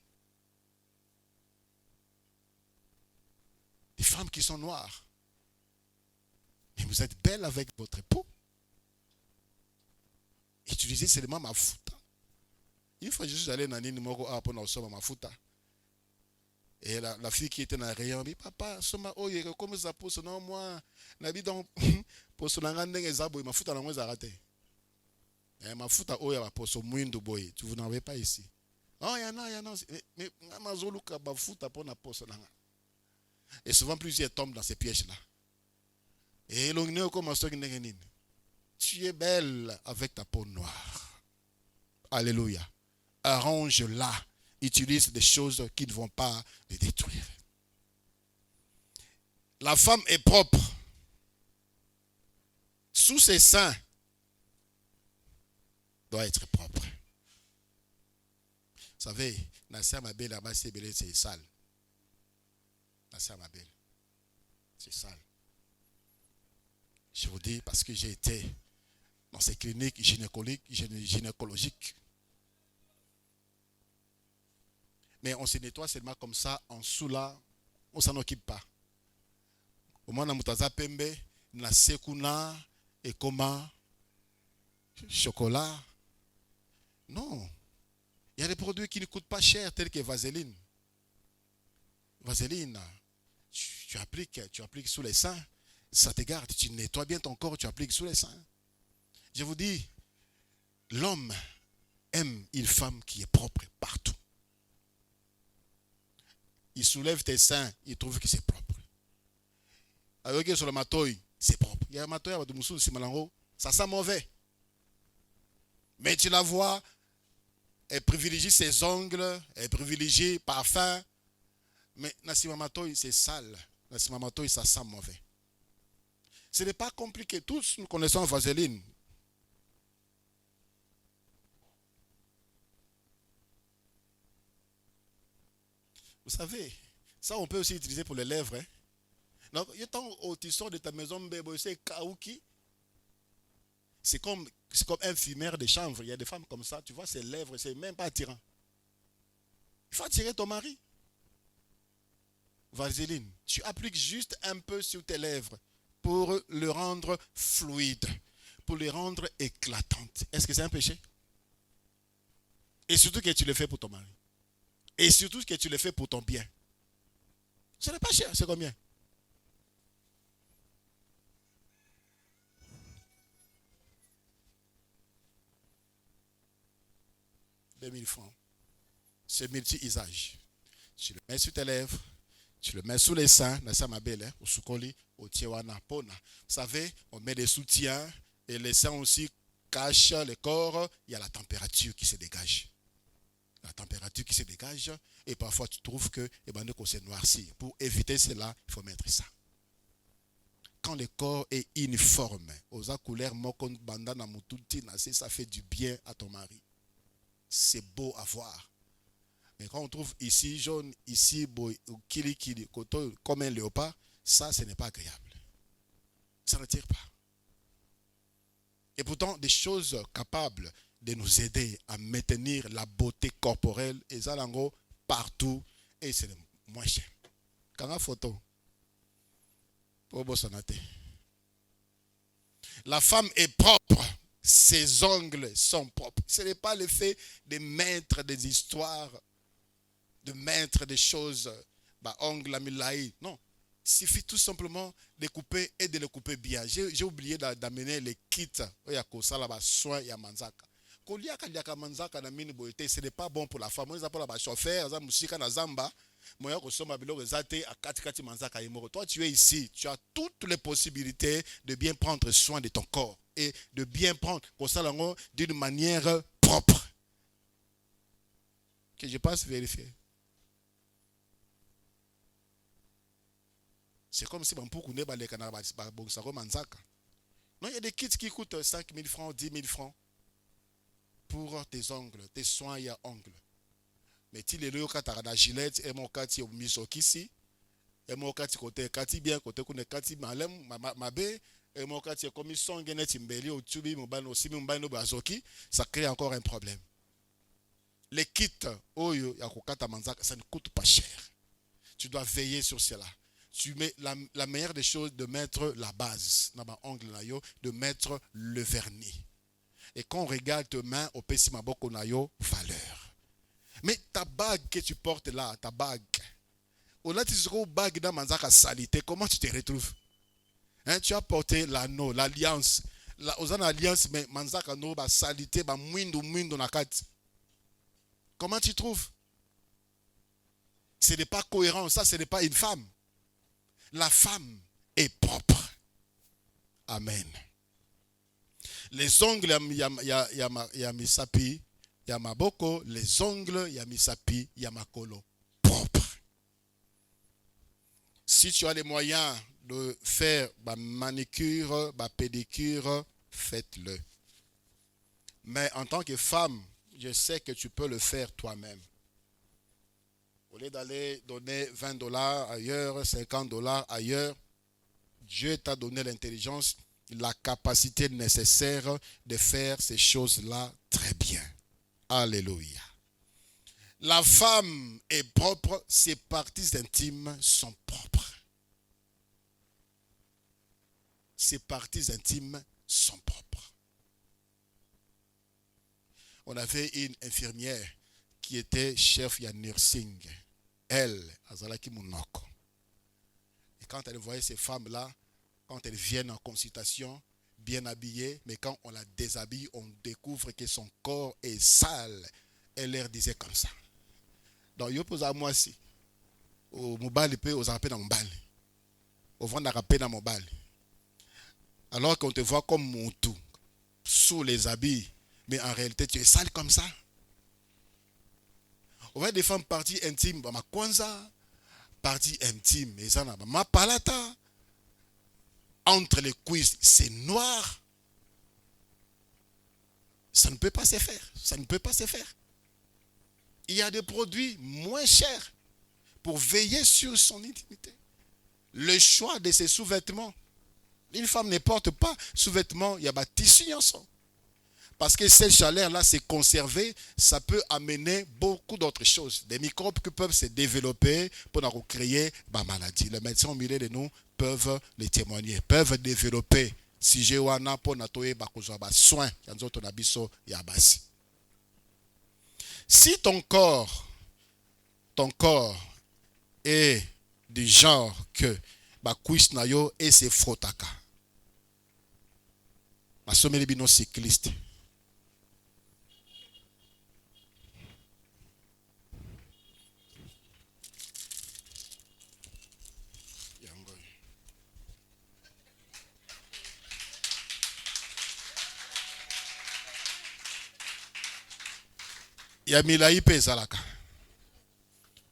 Des femmes qui sont noires. Mais vous êtes belle avec votre peau. Utilisez seulement ma futa. Une fois, je suis allé dans une moko pour nous ma futa. Et la fille qui était dans le rayon dit, papa, soma oye, comme ça pour ce nom, moi, n'habite donc pour ce nom, ma futa n'a pas arrêté. Ma futa oya pour ce mouindo boy, tu vous n'en avez pas ici. Oh, il y en a, mais ma zoluka ba futa pour na poste là. Et souvent plusieurs tombent dans ces pièges-là. Et l'on comme tu es belle avec ta peau noire. Alléluia. Arrange-la. Utilise des choses qui ne vont pas les détruire. La femme est propre. Sous ses seins, doit être propre. Vous savez, Nasser Mabel là-bas, c'est sale. Nasser Mabel, c'est sale. Je vous dis parce que j'ai été dans ces cliniques gynécologiques. Mais on se nettoie seulement comme ça, en dessous là, on ne s'en occupe pas. Au moins, on a pembe, na sekuna, et comment, chocolat. Non. Il y a des produits qui ne coûtent pas cher, tels que Vaseline. Vaseline, tu appliques sous les seins, ça te garde. Tu nettoies bien ton corps, tu appliques sous les seins. Je vous dis, l'homme aime une femme qui est propre partout. Il soulève tes seins, il trouve que c'est propre. Alors que sur le matoï, c'est propre. Il y a un matoï à Badumoussou, ça sent mauvais. Mais tu la vois, elle privilégie ses ongles, elle privilégie parfum. Mais Nassima matoï, c'est sale. Nassima matoï, ça sent mauvais. Ce n'est pas compliqué. Tous nous connaissons Vaseline. Vous savez, ça on peut aussi utiliser pour les lèvres. Hein? Donc, tu sors de ta maison, c'est Kaouki. C'est comme un fumeur de chanvre. Il y a des femmes comme ça, tu vois, ses lèvres, c'est même pas attirant. Il faut attirer ton mari. Vaseline, tu appliques juste un peu sur tes lèvres pour le rendre fluide, pour le rendre éclatante. Est-ce que c'est un péché? Et surtout que tu le fais pour ton mari. Et surtout que tu le fais pour ton bien. Ce n'est pas cher, c'est combien? $2000. C'est multi-usage. Tu le mets sur tes lèvres, tu le mets sous les seins, au soukoli, au tiwana, pona. Vous savez, on met des soutiens et les seins aussi cachent le corps. Il y a la température qui se dégage. La température qui se dégage et parfois tu trouves que s'est noirci. Pour éviter cela, il faut mettre ça. Quand le corps est uniforme, aux couleurs ça fait du bien à ton mari. C'est beau à voir. Mais quand on trouve ici jaune, ici kili comme un léopard, ça ce n'est pas agréable. Ça ne tire pas. Et pourtant, des choses capables de nous aider à maintenir la beauté corporelle, et ça en partout, et c'est moins cher. Quand on a photo, la femme est propre, ses ongles sont propres. Ce n'est pas le fait de mettre des histoires, de mettre des choses, ongles à milaï. Non, il suffit tout simplement de couper et de le couper bien. J'ai oublié d'amener les kits. Il y a soin, il y a manzaka. Ce n'est pas bon pour la femme. On appelle les chauffeurs, toi, tu es ici. Tu as toutes les possibilités de bien prendre soin de ton corps et de bien prendre d'une manière propre. Que je passe vérifier. C'est comme si non, il y a des kits qui coûtent 5 000 francs, 10 000 francs pour tes ongles, tes soins à ongles. Mais tu les quand tu as la gilette et mon kati au misokisi et mon kati côté kati bien côté kune kati malem mabe et mon kati comme son genet imbeli au tubi mobano aussi mbano bazoki, ça crée encore un problème. Les kits oyo ya kokata manzaka, ça ne coûte pas cher. Tu dois veiller sur cela. Tu mets la meilleure des choses de mettre la base dans ma ongle de mettre le vernis. Et quand on regarde tes mains au pessi maboko nayo valeur. Mais ta bague que tu portes là, ta bague, au là tu seras bague dans manzaka salité, comment tu te retrouves? Hein, tu as porté l'anneau, l'alliance, aux alliance mais manzaka no ba salité ba mwindo nakati. Comment tu trouves? Ce n'est pas cohérent, ça ce n'est pas une femme. La femme est propre. Amen. Les ongles ya misapi, Yamaboko, les ongles, Yamisapi, Yamakolo. Propre. Si tu as les moyens de faire ma manicure, ma pédicure, faites-le. Mais en tant que femme, je sais que tu peux le faire toi-même. Au lieu d'aller donner $20 ailleurs, $50 ailleurs, Dieu t'a donné l'intelligence, la capacité nécessaire de faire ces choses-là très bien. Alléluia. La femme est propre, ses parties intimes sont propres. Ses parties intimes sont propres. On avait une infirmière qui était chef de nursing. Elle, Azalaki Mounoko. Et quand elle voyait ces femmes-là, quand elles viennent en consultation, bien habillées, mais quand on la déshabille, on découvre que son corps est sale. Elle leur disait comme ça. Donc, yo pose à moi si. Au mobile, peut aux rappels dans mobile. Au vent d'arrapé dans mobile. Alors qu'on te voit comme Moutou, sous les habits, mais en réalité, tu es sale comme ça. On voit des femmes parties intimes, ma kwanza, partie intime, mais ça n'a pas. Ma palata, entre les cuisses, c'est noir. Ça ne peut pas se faire. Ça ne peut pas se faire. Il y a des produits moins chers pour veiller sur son intimité. Le choix de ses sous-vêtements. Une femme ne porte pas sous-vêtements, il y a des tissus ensemble. Parce que cette chaleur-là, c'est conservé, ça peut amener beaucoup d'autres choses. Des microbes qui peuvent se développer pour créer des maladies. Les médecins au milieu de nous peuvent les témoigner, peuvent développer. Si j'ai un pour natoyer soin, si ton corps est du genre que cuisse nayo et c'est frotaka. Ma somme les bino cyclistes.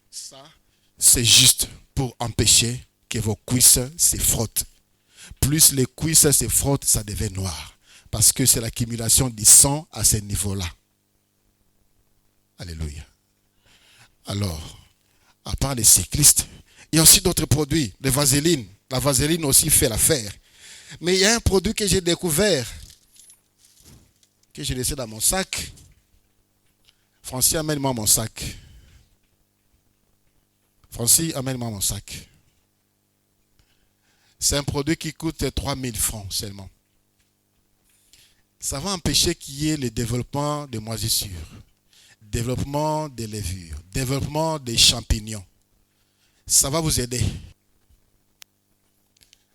Ça, c'est juste pour empêcher que vos cuisses se frottent. Plus les cuisses se frottent, ça devient noir. Parce que c'est l'accumulation du sang à ce niveau-là. Alléluia. Alors, à part les cyclistes, il y a aussi d'autres produits. Les vaseline. La vaseline aussi fait l'affaire. Mais il y a un produit que j'ai découvert, que j'ai laissé dans mon sac. Francis, amène-moi mon sac. Francis, amène-moi mon sac. C'est un produit qui coûte 3000 francs seulement. Ça va empêcher qu'il y ait le développement de moisissures, développement des levures, développement des champignons. Ça va vous aider.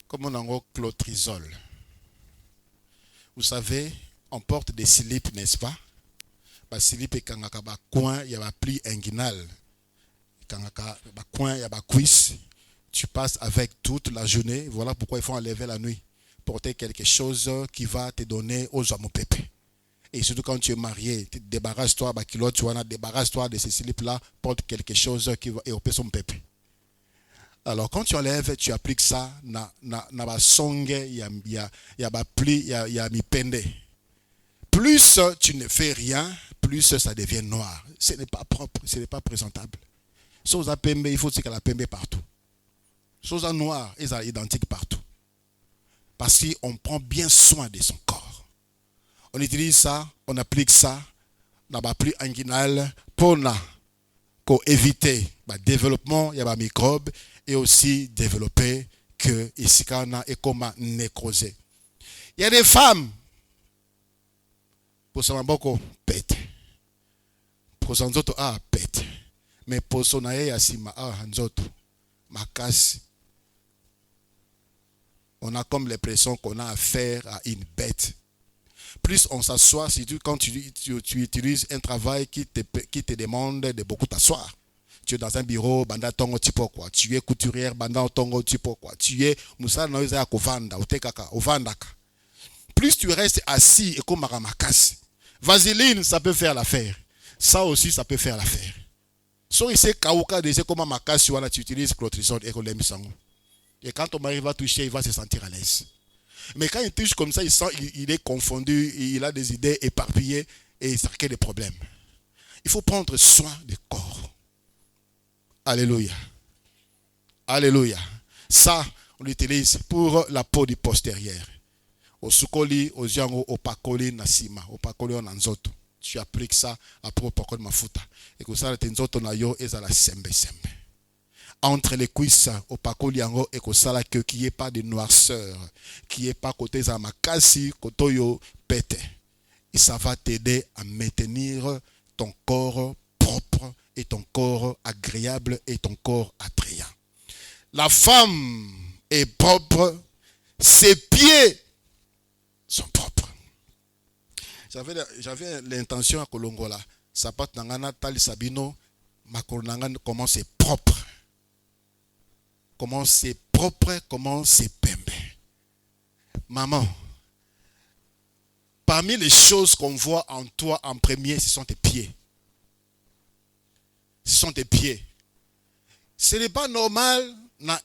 Comme on a clotrizol. Vous savez, on porte des slips, n'est-ce pas? Slip et quand il y a un coin, il y a un pli inguinal. Quand il y a un coin, il y a un cuisse. Tu passes avec toute la journée. Voilà pourquoi il faut enlever la nuit. Porter quelque chose qui va te donner aux hommes pépés. Et surtout quand tu es marié, tu débarrasses-toi, débarrasse-toi de ces slips-là, porte quelque chose qui va éoper son pépé. Alors quand tu enlèves, tu appliques ça, na songe, il y a pli, il y a mi pende. Plus tu ne fais rien, plus ça devient noir. Ce n'est pas propre, ce n'est pas présentable. Chose à pembe, il faut que la pembe partout. Chose à noir, ils sont identiques partout. Parce qu'on prend bien soin de son corps. On utilise ça, on applique ça, on n'a pas plus inguinal pour éviter le développement, il y a des microbes et aussi développer que ici et comme nécrosé. Il y a des femmes pour son boko pète. Pour son autre pète. Mais pour son aïe asima hanzoto makasi. On a comme l'impression qu'on a affaire à une bête. Plus on s'assoit, surtout quand tu utilises un travail qui te demande de beaucoup t'asseoir. Tu es dans un bureau, banda tongo tipo quoi. Tu es couturière, banda tongo tipo quoi. Tu es musa noisa kovanda, utekaka, ovandaka. Plus tu restes assis et comme Maramakasi. Vaseline, ça peut faire l'affaire. Ça aussi, ça peut faire l'affaire. So, il sait comment tu utilises clotrisol et et quand ton mari va toucher, il va se sentir à l'aise. Mais quand il touche comme ça, il est confondu, il a des idées éparpillées et ça crée des problèmes. Il faut prendre soin du corps. Alléluia. Alléluia. Ça, on l'utilise pour la peau du postérieur. Au sukoli, au ziango, au pakoli, nasima, au pakoli, on anzoto. Tu appliques ça après au pakoli mafuta. Et que ça, tenzoto na yo, et ça la sembe. Entre les cuisses, au pakoli yango, et que ça, qu'il n'y ait pas de noirceur, qu'il n'y ait pas côté zamakasi, côté yo pète. Et ça va t'aider à maintenir ton corps propre et ton corps agréable et ton corps attrayant. La femme est propre, ses pieds sont propres. J'avais l'intention à Kolongola, sapat nangana tali sabino, makolonangana comment c'est propre. Comment c'est propre, comment c'est pembe. Maman, parmi les choses qu'on voit en toi en premier, ce sont tes pieds. Ce sont tes pieds. Ce n'est pas normal, dans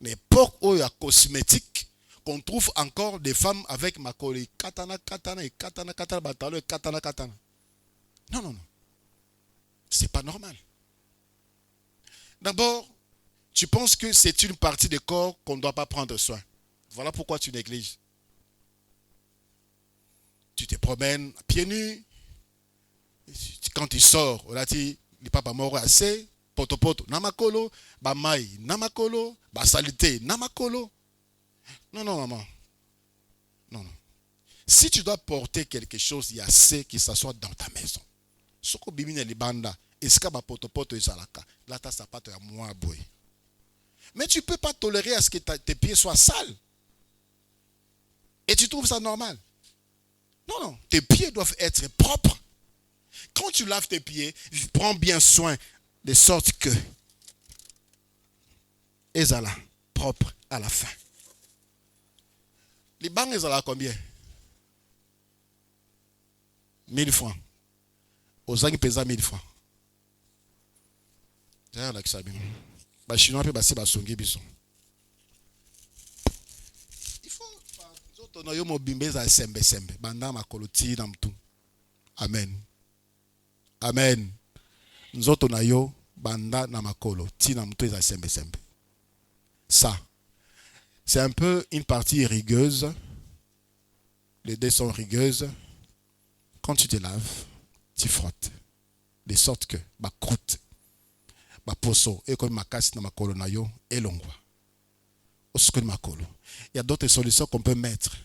l'époque où il y a cosmétique, qu'on trouve encore des femmes avec makoli katana, batalo, katana. Non. C'est pas normal. D'abord, tu penses que c'est une partie du corps qu'on ne doit pas prendre soin. Voilà pourquoi tu négliges. Tu te promènes pieds nus. Quand tu sors, on a dit, il papa mort assez, poto, namakolo, ba mai, namakolo, ba salité, namakolo. Non, maman. Non. Si tu dois porter quelque chose, il y a assez qui s'assoit dans ta maison. Soko bimine libanda, eska ba poto ezalaka, là ta sapato ya moi boy. Mais tu ne peux pas tolérer à ce que tes pieds soient sales. Et tu trouves ça normal. Non. Tes pieds doivent être propres. Quand tu laves tes pieds, prends bien soin de sorte que ezala propre à la fin. Les bancs ezala combien? 1000 francs. Aux anges pesa 1000 francs. J'ai là que ça bien. Ba chinois pe basi basongi biso. Il faut zoto na yo mobimbeza sembe banda makoloti na mtu. Amen. Nzoto na yo banda na makolo ti na mtu eza sembe. Ça, c'est un peu une partie rigueuse. Les dés sont rigueuses. Quand tu te laves, tu frottes. De sorte que ma croûte, ma poso, et comme ma casse na makolo na yo, et longwa. Il y a d'autres solutions qu'on peut mettre.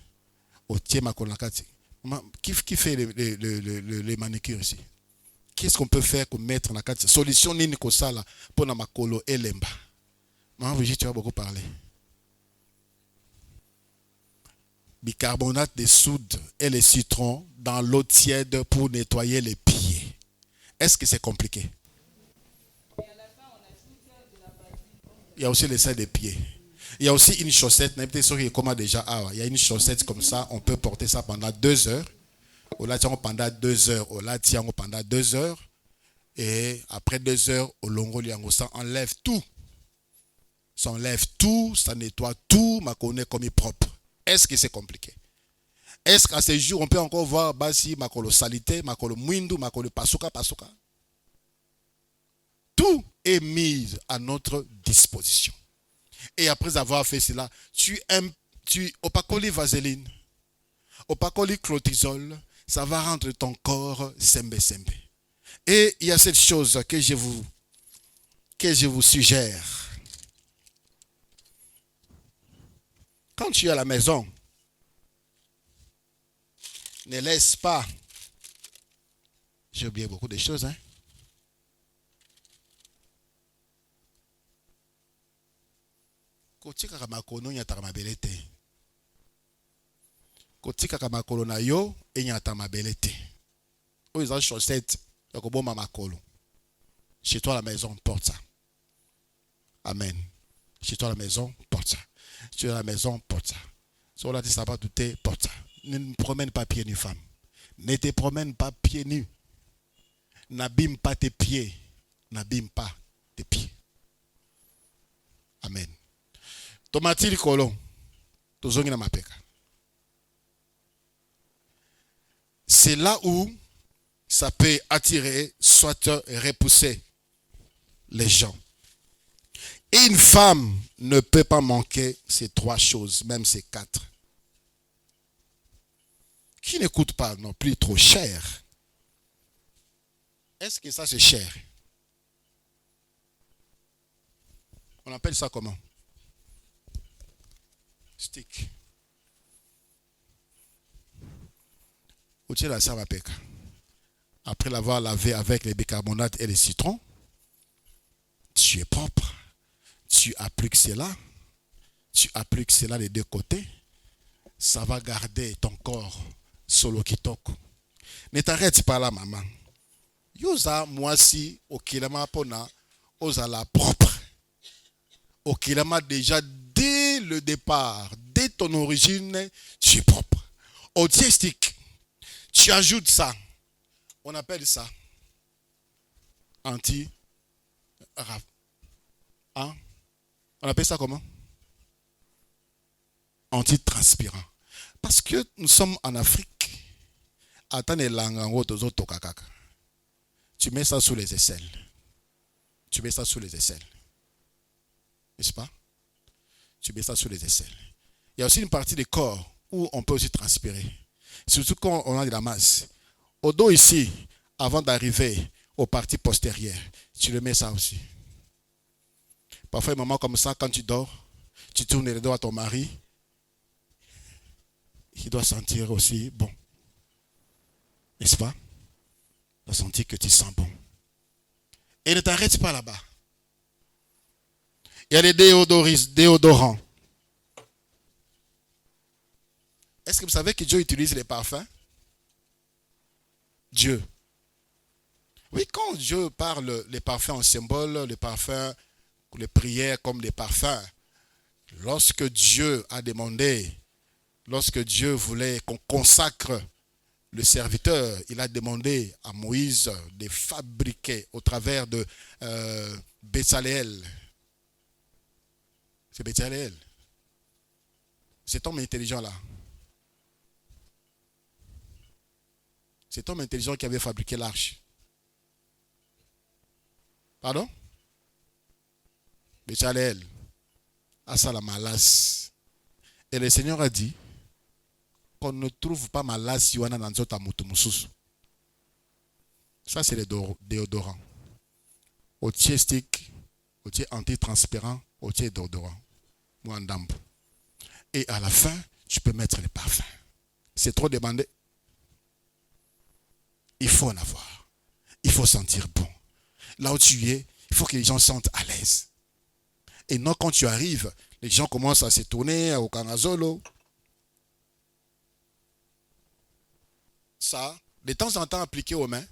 Au tiers makolo na kati. Qui fait les manicures ici? Qu'est-ce qu'on peut faire pour mettre na kati? Solution nini kosala pour na makolo et lemba. Maman Brigitte, tu vas beaucoup parler. Bicarbonate de soude et le citron dans l'eau tiède pour nettoyer les pieds. Est-ce que c'est compliqué? Il y a aussi le sel des pieds. Il y a aussi une chaussette. Il y a une chaussette comme ça. On peut porter ça pendant 2 heures. Pendant 2 heures. Et après 2 heures, au longo liango, ça enlève tout. Ça enlève tout, ça nettoie tout, ma connaît comme il est propre. Est-ce que c'est compliqué? Est-ce qu'à ce jour, on peut encore voir basi, ma kolo salité, ma kolo mwindu, ma kolo pasuka? Tout est mis à notre disposition. Et après avoir fait cela, tu opacoli vaseline, opacoli clotrisol, ça va rendre ton corps sembe. Et il y a cette chose que je vous suggère. Quand tu es à la maison, ne laisse pas. J'ai oublié beaucoup de choses, hein. Kotika kamakono nyata mabelete. Kotika kamakolo na yo e nyata mabelete. Ou ils ont chaussette, yakobo mamakolo. Chez toi à la maison, porte ça. Amen. Chez toi à la maison, porte ça. Tu es à la maison, porte ça. Sur la ça va porte ça. Ne promène pas pieds nus, femme. Ne te promène pas pieds nus. n'abîme pas tes pieds. N'abîme pas tes pieds. Amen. Tomati kolon. Tozongi na mapeka. C'est là où ça peut attirer, soit repousser les gens. Et une femme ne peut pas manquer ces 3 choses, même ces 4. Qui ne coûte pas non plus trop cher. Est-ce que ça c'est cher? On appelle ça comment? Stick. Après l'avoir lavé avec les bicarbonate et les citrons, tu es propre. Tu appliques cela. Tu appliques cela des 2 côtés. Ça va garder ton corps solo kitoko. Ne t'arrête pas là, maman. Yosa moi si okilama pona osala propre. Okilama déjà dès le départ, dès ton origine, tu es propre. Au stick, tu ajoutes ça. On appelle ça hein? On appelle ça comment? Antitranspirant. Parce que nous sommes en Afrique. Tu mets ça sous les aisselles. Tu mets ça sous les aisselles. N'est-ce pas? Tu mets ça sous les aisselles. Il y a aussi une partie du corps où on peut aussi transpirer. Surtout quand on a de la masse. Au dos ici, avant d'arriver aux parties postérieures, tu le mets ça aussi. Parfois, un moment comme ça, quand tu dors, tu tournes les dos à ton mari. Il doit sentir aussi bon. N'est-ce pas? Il doit sentir que tu sens bon. Et ne t'arrête pas là-bas. Il y a les déodorants. Est-ce que vous savez que Dieu utilise les parfums? Dieu. Oui, quand Dieu parle les parfums en symbole, les parfums, les prières comme des parfums, lorsque Dieu a demandé, lorsque Dieu voulait qu'on consacre le serviteur, il a demandé à Moïse de fabriquer au travers de Bétsaleel. C'est Bétsaleel. Cet homme intelligent-là. Cet homme intelligent qui avait fabriqué l'arche. Pardon? Bétsaleel. Asa malas. Et le Seigneur a dit qu'on ne trouve pas malas yuana dans zota mutumususu. Ça c'est le déodorant. Au tiers stick, au tiers antitranspirant, au tiers déodorant. Mouandambo. Et à la fin, tu peux mettre les parfums. C'est trop demandé. Il faut en avoir. Il faut sentir bon. Là où tu es, il faut que les gens sentent à l'aise. Et non, quand tu arrives, les gens commencent à se tourner au Kanazolo. Ça, de temps en temps appliqué aux mains,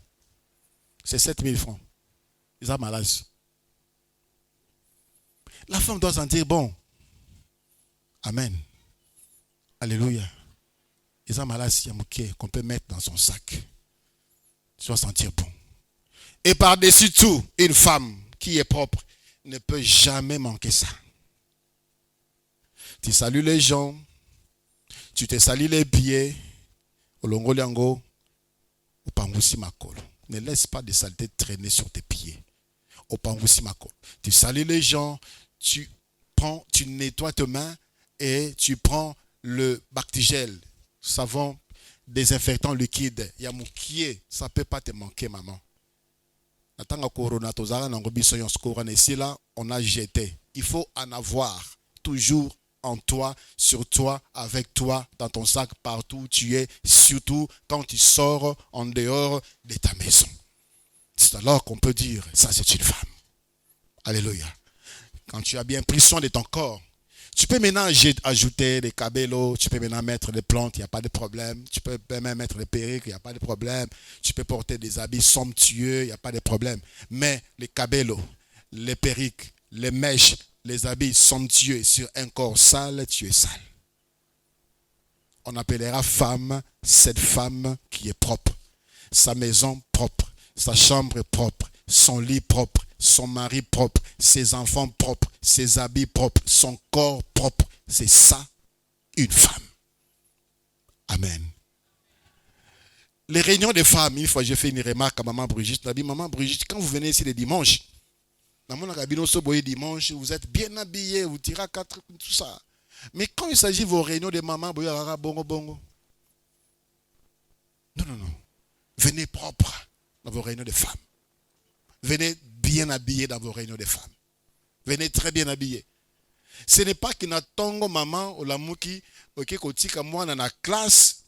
c'est 7000 francs. Ils ont malade. La femme doit sentir bon. Amen. Alléluia. Ils ont malade qu'on peut mettre dans son sac. Tu dois sentir bon. Et par-dessus tout, une femme qui est propre ne peut jamais manquer ça. Tu salues les gens, tu te salis les pieds, olongoliango, opangusi makolo. Ne laisse pas de saleté traîner sur tes pieds. Opangusi makolo. Tu salues les gens, tu nettoies tes mains et tu prends le bactigel, savon désinfectant liquide. Yamoukie, ça ne peut pas te manquer, maman. On a jeté. Il faut en avoir toujours en toi, sur toi, avec toi, dans ton sac, partout où tu es, surtout quand tu sors en dehors de ta maison. C'est alors qu'on peut dire, ça c'est une femme. Alléluia. Quand tu as bien pris soin de ton corps, tu peux maintenant ajouter des cabellos, tu peux maintenant mettre des plantes, il n'y a pas de problème. Tu peux même mettre des perruques, il n'y a pas de problème. Tu peux porter des habits somptueux, il n'y a pas de problème. Mais les cabellos, les perruques, les mèches, les habits somptueux sur un corps sale, tu es sale. On appellera femme cette femme qui est propre. Sa maison propre, sa chambre propre, son lit propre, son mari propre, ses enfants propres, ses habits propres, son corps propre. C'est ça, une femme. Amen. Les réunions des femmes, une fois j'ai fait une remarque à Maman Brigitte. Elle a dit, Maman Brigitte, quand vous venez ici les dimanches, dimanche, vous êtes bien habillés, vous tirez à 4, tout ça. Mais quand il s'agit de vos réunions de maman, bongo bongo. Non. Venez propre dans vos réunions de femmes. Venez bien habillés dans vos réunions de femmes. Venez très bien habillés. Ce n'est pas qu'il n'a tongo maman ou la mouki, ok, kotika moi dans la classe,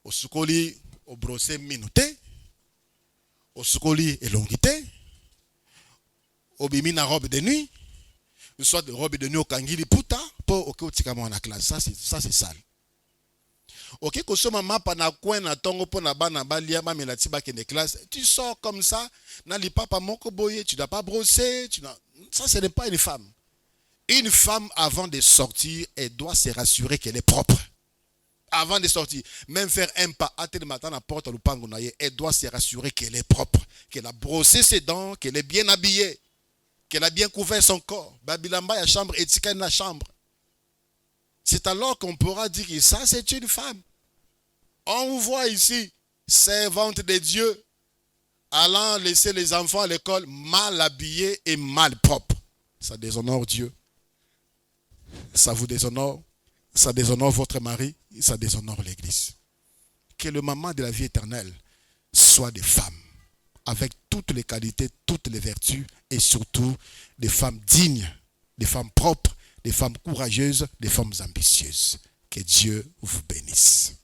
au sukoli, au brossé minuté, au sukoli elongité, au bimi na robe de nuit, soit de robe de nuit au kangili puta, pour ok kotika moi dans la classe. Ça c'est sale. Ok, quand ce maman pana coin na tongo po na bana balia ba melati ba kende classe, tu sors comme ça, na li papa moko boye, tu n'as pas brossé, ça ce n'est pas une femme. Une femme avant de sortir, elle doit se rassurer qu'elle est propre. Avant de sortir, même faire un pas à tel matin à la porte au pango naie, elle doit se rassurer qu'elle est propre, qu'elle a brossé ses dents, qu'elle est bien habillée, qu'elle a bien couvert son corps. Babilamba ya chambre et tika na chambre. C'est alors qu'on pourra dire que ça, c'est une femme. On vous voit ici, servante de Dieu, allant laisser les enfants à l'école mal habillés et mal propres. Ça déshonore Dieu. Ça vous déshonore. Ça déshonore votre mari. Ça déshonore l'Église. Que le maman de la vie éternelle soit des femmes, avec toutes les qualités, toutes les vertus, et surtout des femmes dignes, des femmes propres, des femmes courageuses, des femmes ambitieuses. Que Dieu vous bénisse.